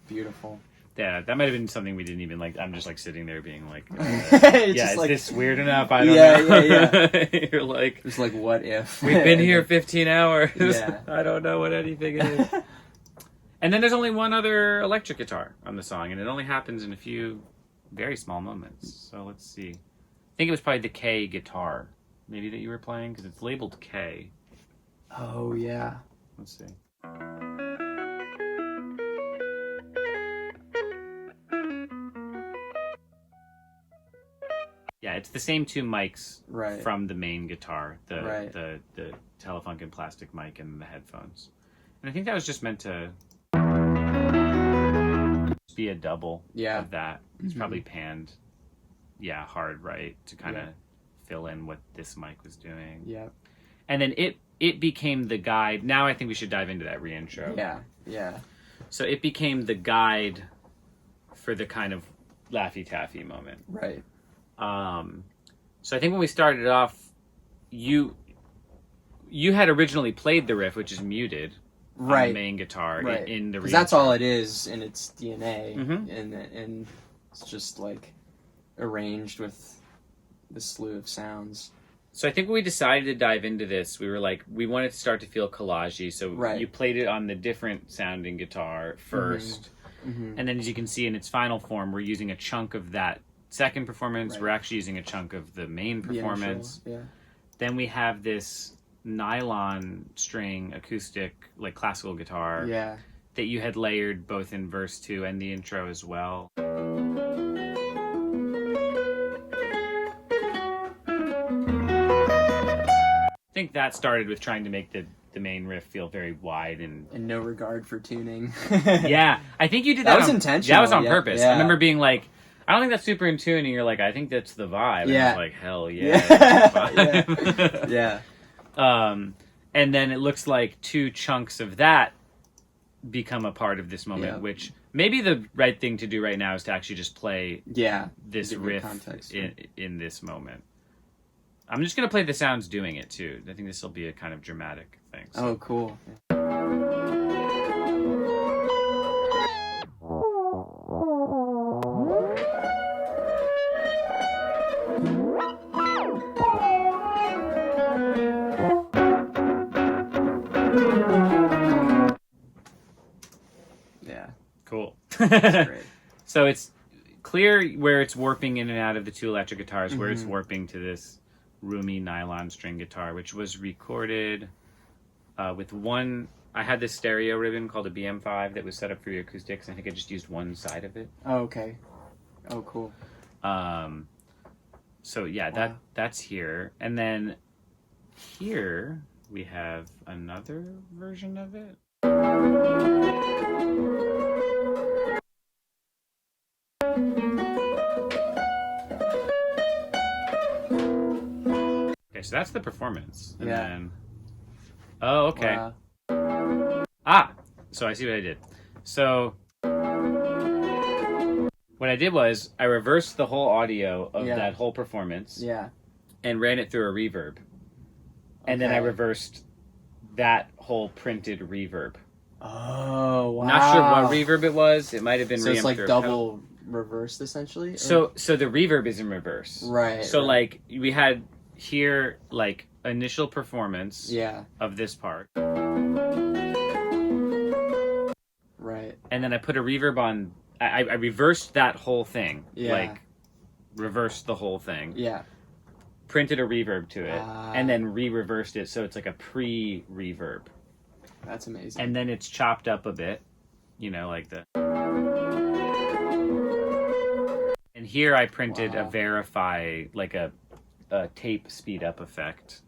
Beautiful. Yeah, that might have been something we didn't even like. I'm just sitting there being like, is this weird enough? I don't know. Yeah. You're like, it's like, what if? We've been here 15 hours. Yeah. I don't know what anything is. And then there's only one other electric guitar on the song, and it only happens in a few very small moments. So let's see. I think it was probably the K guitar, maybe, that you were playing, because it's labeled K. Oh, yeah. Let's see. Yeah, it's the same two mics from the main guitar, the Telefunken plastic mic and the headphones. And I think that was just meant to be a double of that. It's probably panned, hard right to kind of fill in what this mic was doing. Yeah. And then it became the guide. Now I think we should dive into that reintro. Yeah. So it became the guide for the kind of Laffy Taffy moment. Right. So I think when we started off, you had originally played the riff, which is muted, on the main guitar in the. Because that's all it is in its DNA, and it's just like arranged with the slew of sounds. So I think when we decided to dive into this, we were like, we wanted to start to feel collagey. So you played it on the different sounding guitar first, and then as you can see in its final form, we're using a chunk of that second performance. We're actually using a chunk of the main performance. The initial, Then we have this nylon string acoustic, like classical guitar, that you had layered both in verse 2 and the intro as well. I think that started with trying to make the main riff feel very wide and no regard for tuning. Yeah, I think you did that. That was intentional. That was on purpose. I remember being like, I don't think that's super in tune, and you're like, I think that's the vibe. And I was like, hell yeah. And then it looks like two chunks of that become a part of this moment, which maybe the right thing to do right now is to actually just play this riff in this moment. I'm just going to play the sounds doing it, too. I think this will be a kind of dramatic thing. So. Oh, cool. Cool. That's great. So it's clear where it's warping in and out of the two electric guitars, where it's warping to this roomy nylon string guitar, which was recorded with one. I had this stereo ribbon called a BM5 that was set up for your acoustics. I think I just used one side of it. Oh, okay. Oh, cool. So yeah, that's here, and then here we have another version of it. Okay, so that's the performance. And then... Oh, okay. Wow. So I see what I did. So what I did was I reversed the whole audio of that whole performance and ran it through a reverb. And then I reversed that whole printed reverb. Oh, wow. Not sure what reverb it was. It might have been so it's like double reversed, essentially? Or? So the reverb is in reverse. Right. So like we had here like initial performance of this part. Right. And then I put a reverb on. I reversed that whole thing. Like reversed the whole thing. Yeah. Printed a reverb to it and then re-reversed it so it's like a pre-reverb. That's amazing. And then it's chopped up a bit, you know, like the. And here I printed a verify, like a tape speed up effect.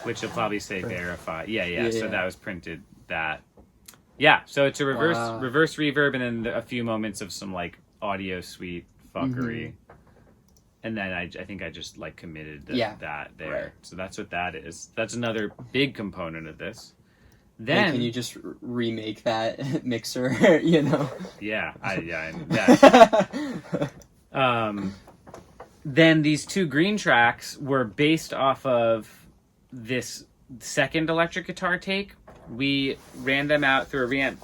Which will probably say verify. Yeah. So that was printed that. Yeah, so it's a reverse reverb and then a few moments of some like audio suite fuckery. And then I think I just like committed that there. Right. So that's what that is. That's another big component of this. Then can you just remake that mixer, you know? Yeah. Then these two green tracks were based off of this second electric guitar take. We ran them out through a reamp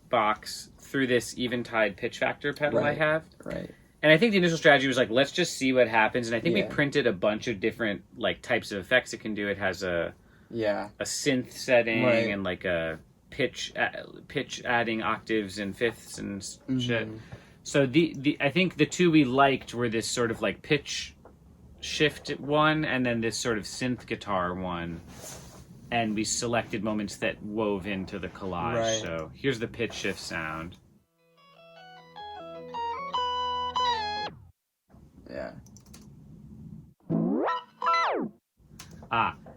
box through this Eventide pitch factor pedal I have. Right. And I think the initial strategy was like, let's just see what happens. And I think we printed a bunch of different like types of effects it can do. It has a synth setting and like a pitch adding octaves and fifths and shit. So I think the two we liked were this sort of like pitch shift one, and then this sort of synth guitar one. And we selected moments that wove into the collage. Right. So here's the pitch shift sound. Yeah.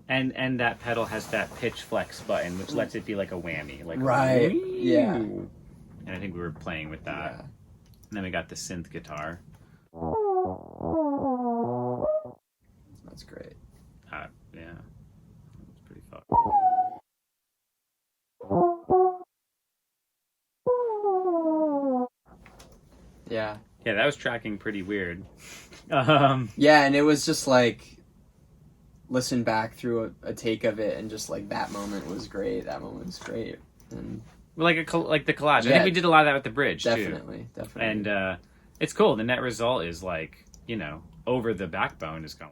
And that pedal has that pitch flex button, which lets it be like a whammy. Like right. Yeah. And I think we were playing with that. Yeah. And then we got the synth guitar. That's great. Yeah. It's pretty fun. Yeah. Yeah, that was tracking pretty weird. Yeah, and it was just like, listen back through a take of it, and just like that moment was great. That moment was great. And like the collage. Yeah, I think we did a lot of that with the bridge definitely, too. Definitely. And it's cool. The net result is like, you know, Over the Backbone is going.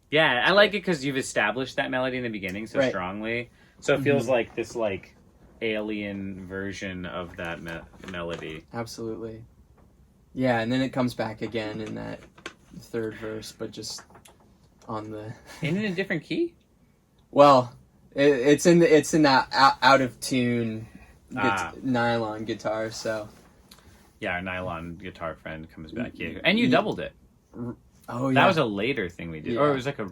Yeah, I like it because you've established that melody in the beginning so strongly. So it feels like this like alien version of that melody. Absolutely. Yeah, and then it comes back again in that third verse, but just on the in a different key. Well, it's in that out of tune nylon guitar. So yeah, our nylon guitar friend comes back here, and you doubled it. Oh yeah, that was a later thing we did, or it was like a.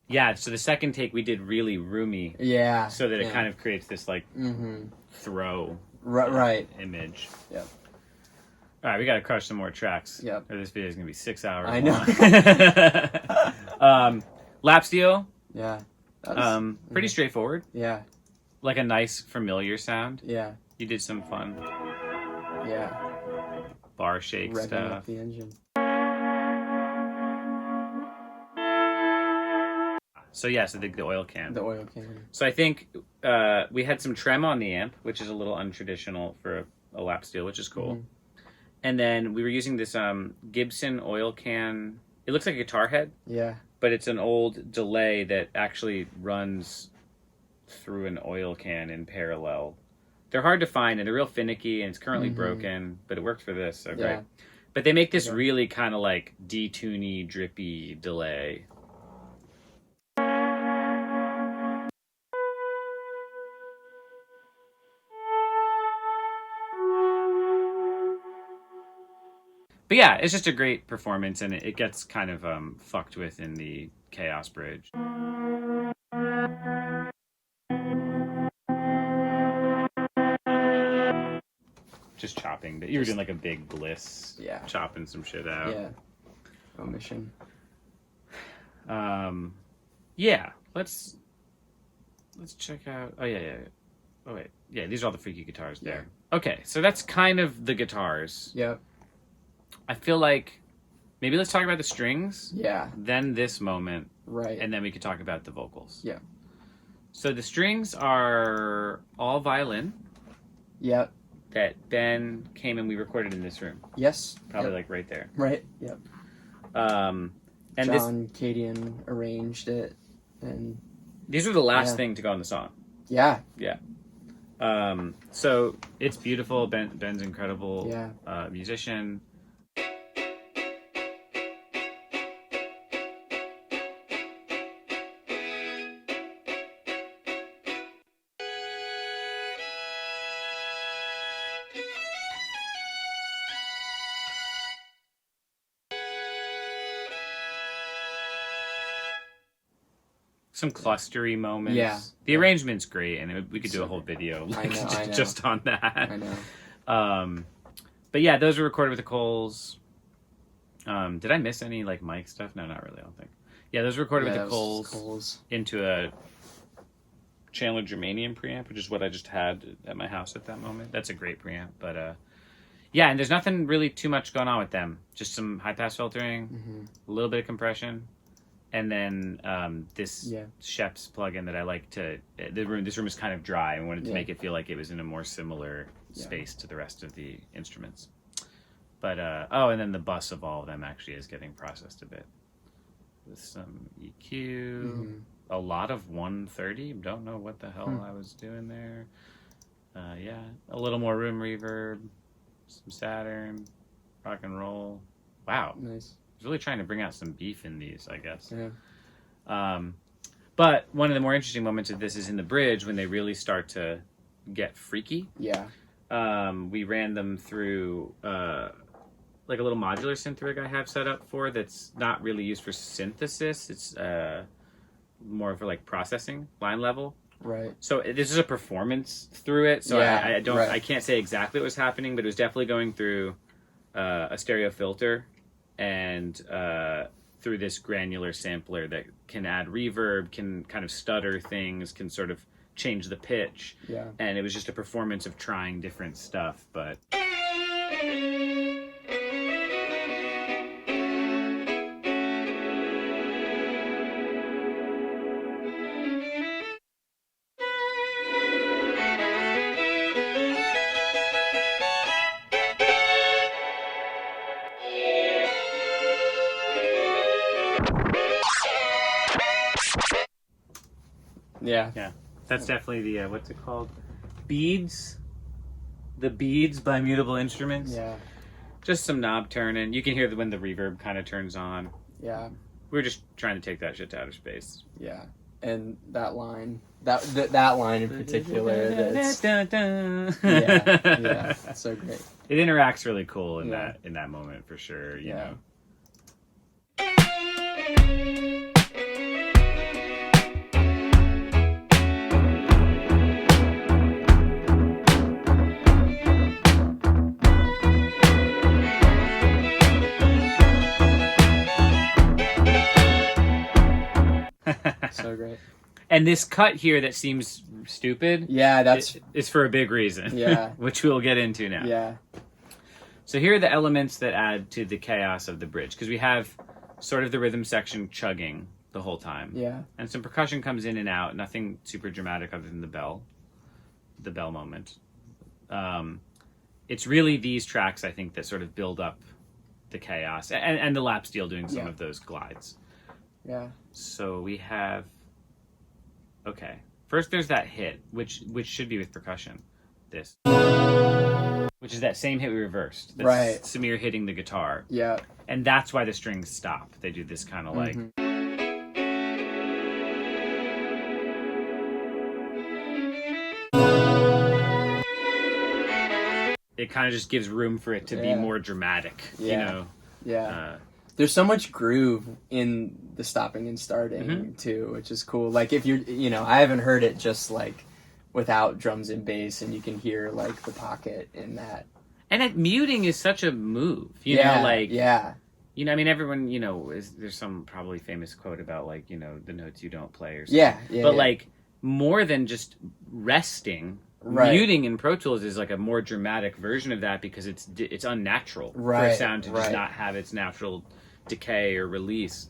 Yeah, so the second take we did really roomy. Yeah. So that it kind of creates this like throw image. Yep. All right, we got to crush some more tracks. Yep. Or this video is going to be 6 hours I know. Lap steel. Yeah. Pretty straightforward. Yeah. Like a nice familiar sound. Yeah. You did some fun. Yeah. Bar shake Revving stuff. up the engine. So yeah, so the oil can. The oil can. So I think we had some trem on the amp, which is a little untraditional for a lap steel, which is cool. And then we were using this Gibson oil can. It looks like a guitar head. Yeah. But it's an old delay that actually runs through an oil can in parallel. They're hard to find, and they're real finicky, and it's currently broken, but it worked for this, so great. But they make this really kind of like detuney, drippy delay. But yeah, it's just a great performance, and it gets kind of fucked with in the Chaos Bridge. Just chopping. You were doing like a big bliss. Yeah. Chopping some shit out. Yeah. Omission. Yeah. Let's check out. Oh yeah. Oh wait. Yeah, these are all the freaky guitars there. Yeah. Okay, so that's kind of the guitars. Yep. I feel like maybe let's talk about the strings. Yeah. Then this moment. Right. And then we could talk about the vocals. Yeah. So the strings are all violin. Yep. That Ben came and we recorded in this room. Yes. Probably like right there. Right. Yep. And John Cadian arranged it, and these were the last thing to go on the song. Yeah. Yeah. So it's beautiful. Ben's incredible. Musician. Some clustery moments. Yeah. The arrangement's great, and we could do a whole video I know. just on that. I know. But yeah, those were recorded with the Coles. Did I miss any like mic stuff? No, not really. I don't think. Yeah, those were recorded with the Coles into a Chandler Germanium preamp, which is what I just had at my house at that moment. That's a great preamp, but yeah, and there's nothing really too much going on with them. Just some high pass filtering, a little bit of compression, and then this Sheps plugin that I like to. This room is kind of dry. I wanted to make it feel like it was in a more similar space to the rest of the instruments. But and then the bus of all of them actually is getting processed a bit with some EQ, a lot of 130. Don't know what the hell I was doing there. A little more room reverb, some Saturn, rock and roll. Wow, nice. I was really trying to bring out some beef in these, I guess. Yeah. But one of the more interesting moments of this is in the bridge when they really start to get freaky. Yeah. We ran them through like a little modular synth rig I have set up for that's not really used for synthesis. It's more for like processing, line level. Right. So this is a performance through it. So I can't say exactly what was happening, but it was definitely going through a stereo filter and through this granular sampler that can add reverb, can kind of stutter things, can sort of change the pitch. Yeah. And it was just a performance of trying different stuff, but yeah. That's definitely the what's it called? Beads. The Beads by Mutable Instruments. Yeah. Just some knob turning. You can hear when the reverb kind of turns on. Yeah. We're just trying to take that shit to outer space. Yeah. And that line, that line in particular, that's yeah, it's so great. It interacts really cool in that moment for sure. You know. So great. And this cut here that seems stupid, it's for a big reason. Yeah. Which we'll get into now. Yeah. So here are the elements that add to the chaos of the bridge, because we have sort of the rhythm section chugging the whole time. Yeah. And some percussion comes in and out, nothing super dramatic other than the bell moment. It's really these tracks, I think, that sort of build up the chaos, and the lap steel doing some of those glides. Yeah. So we have, okay. First there's that hit, which should be with percussion. This. Which is that same hit we reversed. That's right. Samir hitting the guitar. Yeah. And that's why the strings stop. They do this kind of like. It kind of just gives room for it to be more dramatic, you know? Yeah. There's so much groove in the stopping and starting too, which is cool. Like if you're, I haven't heard it just like without drums and bass, and you can hear like the pocket in that. And muting is such a move, you know, like You know, I mean, everyone, there's some probably famous quote about like, the notes you don't play or something. But like more than just resting. Right. Muting in Pro Tools is like a more dramatic version of that because it's unnatural for a sound to just not have its natural decay or release.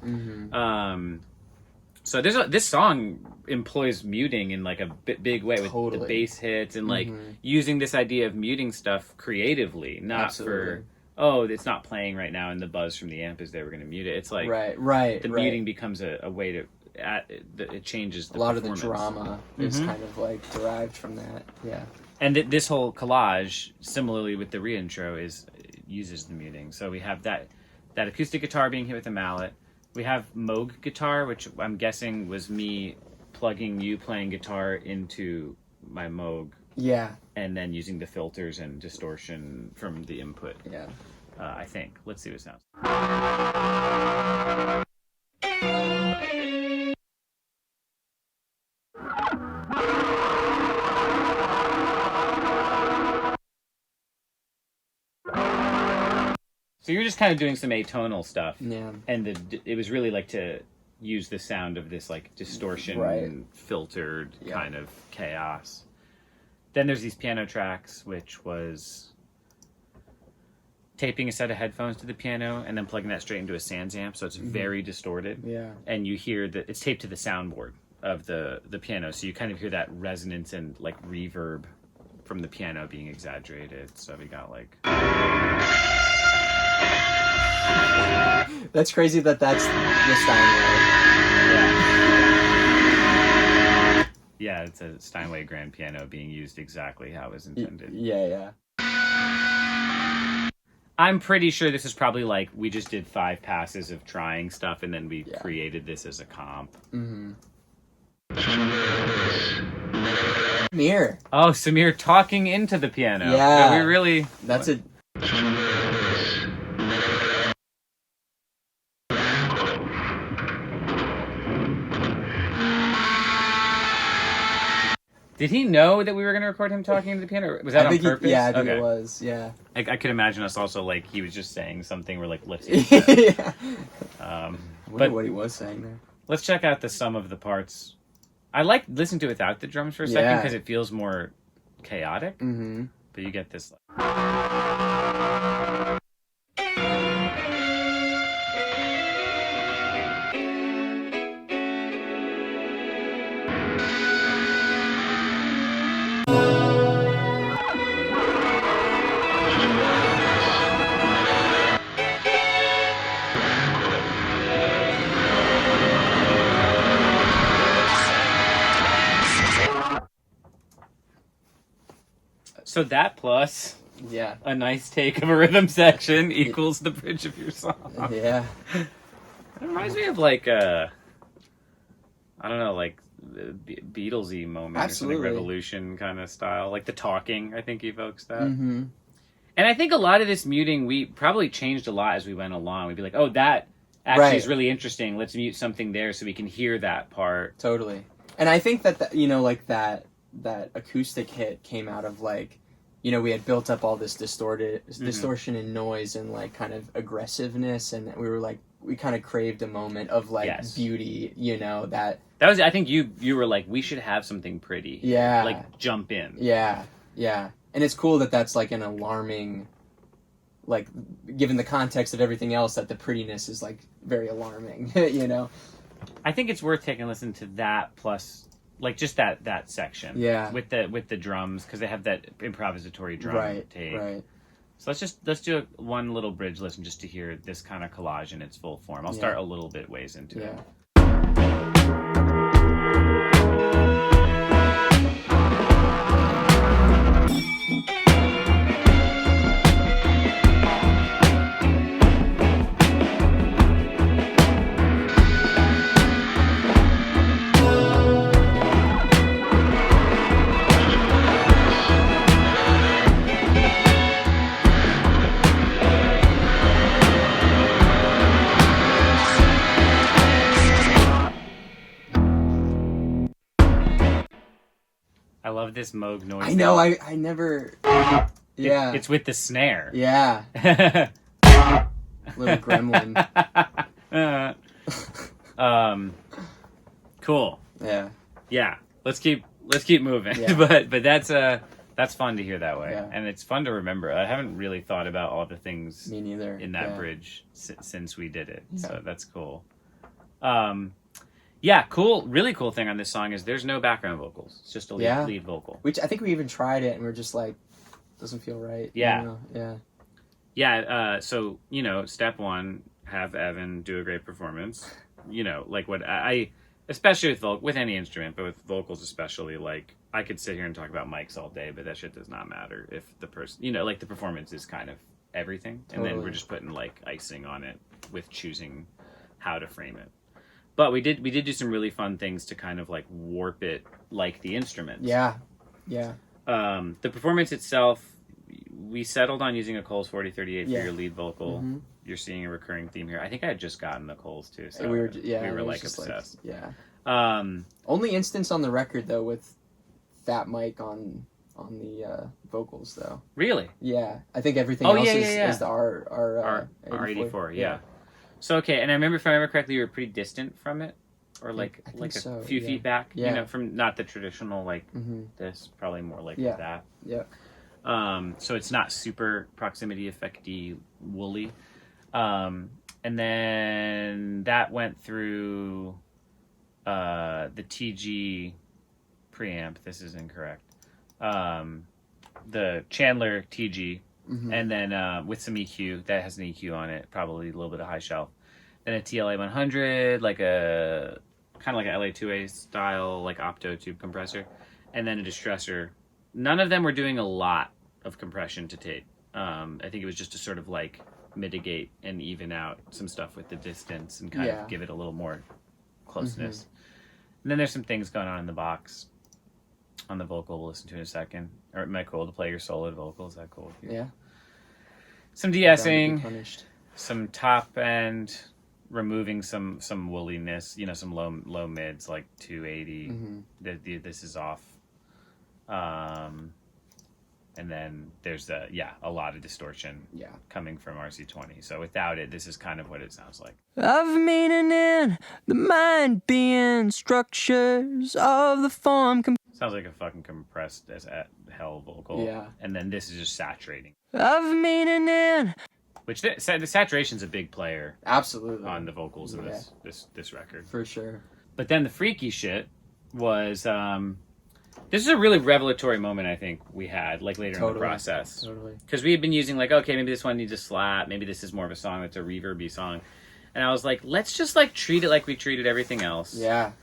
So this song employs muting in like a big way with the bass hits and like using this idea of muting stuff creatively, not for it's not playing right now and the buzz from the amp is there, we're going to mute it. It's like the muting becomes a way to. It changes the a lot of the drama is kind of like derived from that. And this whole collage, similarly with the reintro, uses the muting. So we have that acoustic guitar being hit with a mallet. We have Moog guitar, which I'm guessing was me plugging you playing guitar into my Moog. And then using the filters and distortion from the input. I think. Let's see what it sounds. So you're just kind of doing some atonal stuff. Yeah. And it was really like to use the sound of this like distortion filtered kind of chaos. Then there's these piano tracks, which was taping a set of headphones to the piano and then plugging that straight into a Sans amp, so it's very distorted. Yeah. And you hear that it's taped to the soundboard of the piano, so you kind of hear that resonance and like reverb from the piano being exaggerated. So we got like... That's crazy that's the Steinway. Yeah, it's a Steinway grand piano being used exactly how it was intended. Yeah. I'm pretty sure this is probably like we just did 5 passes of trying stuff and then we created this as a comp. Mm-hmm. Samir. Oh, Samir talking into the piano. Yeah. We really... That's it. Did he know that we were going to record him talking into the piano? Was that on purpose? I think it was, yeah. I could imagine us also, like, he was just saying something, we're like, let's use that. I wonder what he was saying there. Let's check out the sum of the parts. I like listening to it without the drums for a second, because it feels more chaotic. Mm-hmm. But you get this... So that plus a nice take of a rhythm section equals the bridge of your song. Yeah. It reminds me of like I don't know, like Beatlesy moment or something, Revolution kind of style. Like the talking, I think evokes that. Mm-hmm. And I think a lot of this muting, we probably changed a lot as we went along. We'd be like, oh, that actually is really interesting. Let's mute something there so we can hear that part. Totally. And I think that, like that acoustic hit came out of like, we had built up all this distortion and noise and like kind of aggressiveness, and we were like, we kind of craved a moment of like beauty, that was, I think you were like, we should have something pretty. Yeah. Like jump in. Yeah. Yeah. And it's cool that that's like an alarming, like given the context of everything else, that the prettiness is like very alarming, I think it's worth taking a listen to that plus like just that section, with the drums, because they have that improvisatory drum take. Right. So let's do one little bridge listen just to hear this kind of collage in its full form. I'll start a little bit ways into it. I love this Moog noise. I know, I never... Yeah. It's with the snare. Yeah. Little gremlin. Cool. Yeah. Yeah. Let's keep moving. Yeah. But that's fun to hear that way. Yeah. And it's fun to remember. I haven't really thought about all the things Me neither. in that bridge since we did it. Yeah. So that's cool. Yeah, cool. Really cool thing on this song is there's no background vocals. It's just a lead vocal. Which I think we even tried it and we're just like, doesn't feel right. Yeah. Yeah. Yeah. So, step one, have Evan do a great performance. Like what I especially with any instrument, but with vocals especially, like I could sit here and talk about mics all day, but that shit does not matter if the person, like the performance is kind of everything. Totally. And then we're just putting like icing on it with choosing how to frame it. But we did do some really fun things to kind of like warp it like the instruments. Yeah. Yeah. The performance itself, we settled on using a Coles 4038 for your lead vocal. Mm-hmm. You're seeing a recurring theme here. I think I had just gotten the Coles too, so we were like obsessed. Only instance on the record though with that mic on the vocals though. Really? Yeah. I think everything else is the R84. Yeah. So okay, and I remember, if I remember correctly, you were pretty distant from it, or like so, few feet back. Yeah. You know, from not the traditional like this, probably more like that. Yeah. So it's not super proximity effecty woolly. And then that went through the TG preamp. This is incorrect. The Chandler TG, and then with some EQ that has an EQ on it, probably a little bit of high shelf. Then a TLA 100, like a kind of like a LA2A style, like opto tube compressor, and then a distressor. None of them were doing a lot of compression to tape. I think it was just to sort of like mitigate and even out some stuff with the distance and kind of give it a little more closeness. And then there's some things going on in the box on the vocal we'll listen to in a second. Or am I cool to play your solo vocal? Is that cool with you? Yeah. Some de-essing, some top end, removing some woolliness, you know, some low mids like 280. This is off. And then there's a lot of distortion coming from RC20. So without it, this is kind of what it sounds like. Of meaning in the mind being structures of the form. Sounds like a fucking compressed as hell vocal. Yeah. And then this is just saturating. Of meaning in. Which the saturation's a big player. Absolutely. On the vocals of this record. For sure. But then the freaky shit was this is a really revelatory moment I think we had like later in the process. Totally. Because we had been using like, okay, maybe this one needs a slap, maybe this is more of a song that's a reverby song. And I was like, let's just like treat it like we treated everything else. Yeah.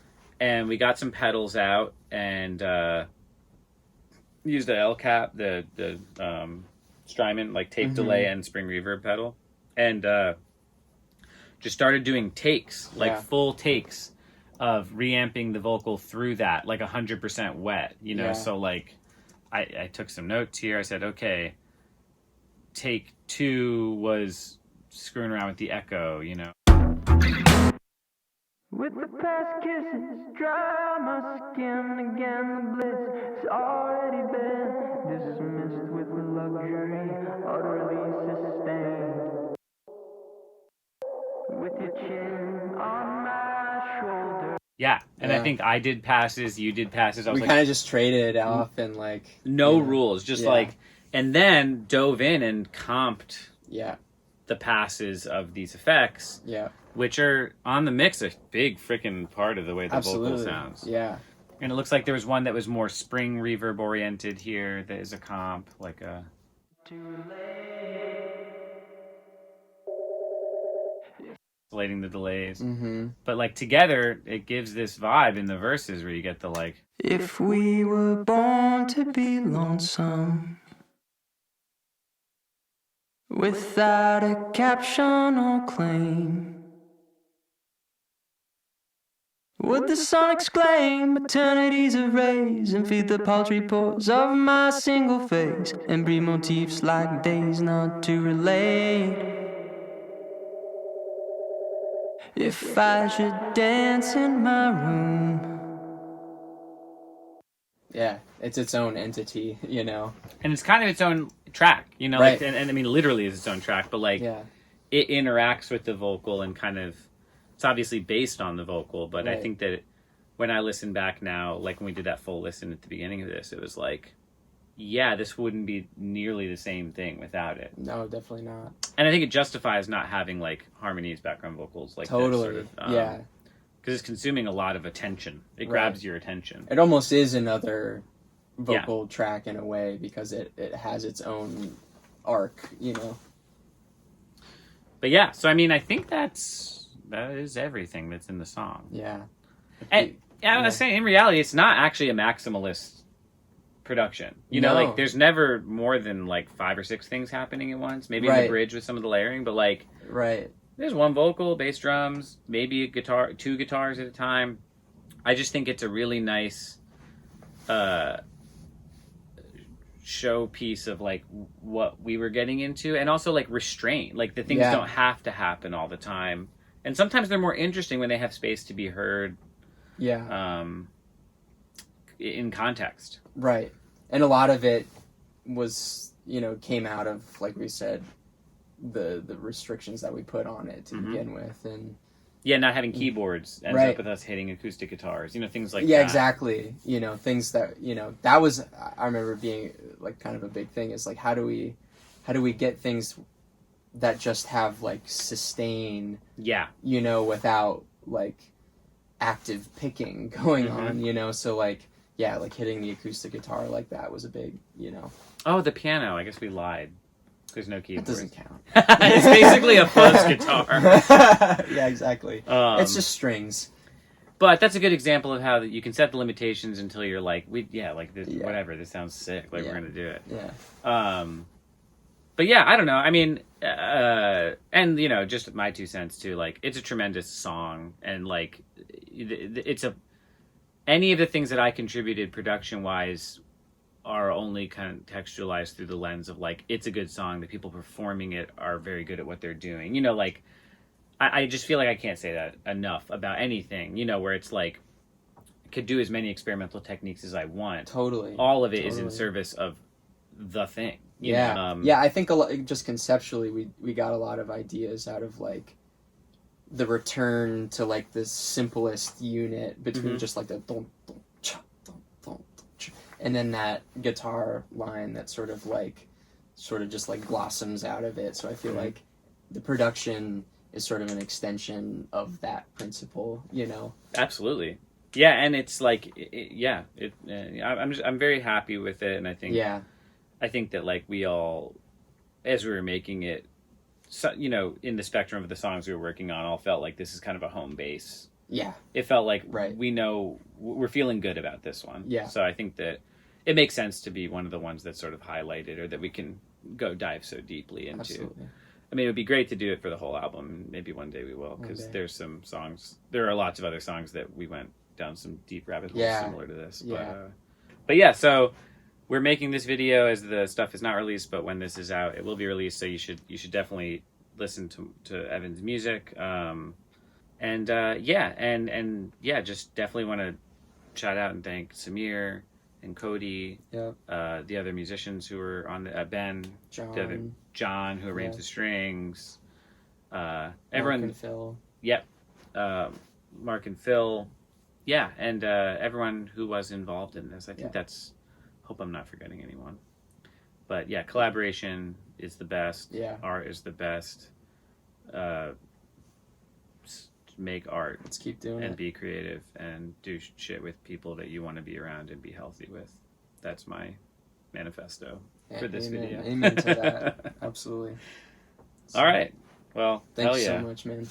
And we got some pedals out and used the L cap, the Strymon, like tape delay and spring reverb pedal. And just started doing takes, like full takes of reamping the vocal through that, like 100% wet, you know? So like I took some notes here. I said, okay, take 2 was screwing around with the echo, you know? With the past kisses, dry my skin again. The bliss has already been dismissed with the luxury, utterly sustained. With your chin on my shoulder. Yeah, and I think I did passes, you did passes. We kind of just traded off and like no rules, just like, and then dove in and comped the passes of these effects. Yeah. Which are on the mix a big freaking part of the way the vocal sounds. Yeah. And it looks like there was one that was more spring reverb oriented here that is a comp, like a... isolating the delays. But like together, it gives this vibe in the verses where you get the like... If we were born to be lonesome, without a caption or claim, would the sun exclaim eternities of rays and feed the paltry pores of my single face and breathe motifs like days not to relate? If I should dance in my room. Yeah, it's its own entity, you know? And it's kind of its own track, you know? Like, and I mean, literally it's its own track, but like, it interacts with the vocal and kind of... It's obviously based on the vocal, but I think that when I listen back now, like when we did that full listen at the beginning of this, it was like, yeah, this wouldn't be nearly the same thing without it. No, definitely not. And I think it justifies not having like harmonies, background vocals, like totally, this sort of, because it's consuming a lot of attention. It grabs your attention. It almost is another vocal track in a way because it has its own arc, you know. But yeah, so I mean, I think that is everything that's in the song. Yeah. And I was saying, in reality, it's not actually a maximalist production. You know, like, there's never more than, like, 5 or 6 things happening at once. Maybe in the bridge with some of the layering, but, like... There's one vocal, bass drums, maybe a guitar, 2 guitars at a time. I just think it's a really nice showpiece of, like, what we were getting into. And also, like, restraint. Like, the things don't have to happen all the time. And sometimes they're more interesting when they have space to be heard. In context. Right. And a lot of it was, you know, came out of, like we said, the restrictions that we put on it to begin with, and not having keyboards ends up with us hitting acoustic guitars, things like that. Yeah, exactly. Things that that was, I remember being like kind of a big thing, is like how do we get things that just have like sustain, without like active picking going on, so like hitting the acoustic guitar like that was a big, Oh, the piano, I guess we lied. There's no keyboard. It doesn't count. It's basically a fuzz guitar. Yeah, exactly. It's just strings. But that's a good example of how you can set the limitations until you're like, whatever, this sounds sick, like we're gonna do it. Yeah. But yeah, I don't know. I mean, and just my 2 cents too. Like, it's a tremendous song, and like, any of the things that I contributed production wise are only kind of textualized through the lens of like, it's a good song. The people performing it are very good at what they're doing. Like, I just feel like I can't say that enough about anything. Where it's like, I could do as many experimental techniques as I want. Totally. All of it is in service of the thing. Yeah. I think a lot, just conceptually, we got a lot of ideas out of like the return to like the simplest unit between just like the don, don, cha, don, don, cha, and then that guitar line that sort of just like blossoms out of it. So I feel like the production is sort of an extension of that principle, Absolutely. Yeah, and it's like, I'm very happy with it, and I think that like we all, as we were making it, so, in the spectrum of the songs we were working on, all felt like this is kind of a home base. Yeah. It felt like we know we're feeling good about this one. Yeah. So I think that it makes sense to be one of the ones that's sort of highlighted, or that we can go dive so deeply into. Absolutely. I mean, it would be great to do it for the whole album. Maybe one day we will, because there's some songs. There are lots of other songs that we went down some deep rabbit holes similar to this. But yeah, so we're making this video as the stuff is not released, but when this is out, it will be released. So you should definitely listen to Evan's music. Just definitely want to shout out and thank Samir and Cody, the other musicians who were on the Ben, John, who arranged the strings, everyone, Mark and Phil. Yep, Mark and Phil, and everyone who was involved in this. I think that's. Hope I'm not forgetting anyone, but collaboration is the best. Yeah, art is the best. Make art. Let's keep doing it and be creative and do shit with people that you want to be around and be healthy with. That's my manifesto for this video. Amen to that. Absolutely. All right. Well, thanks so much, man.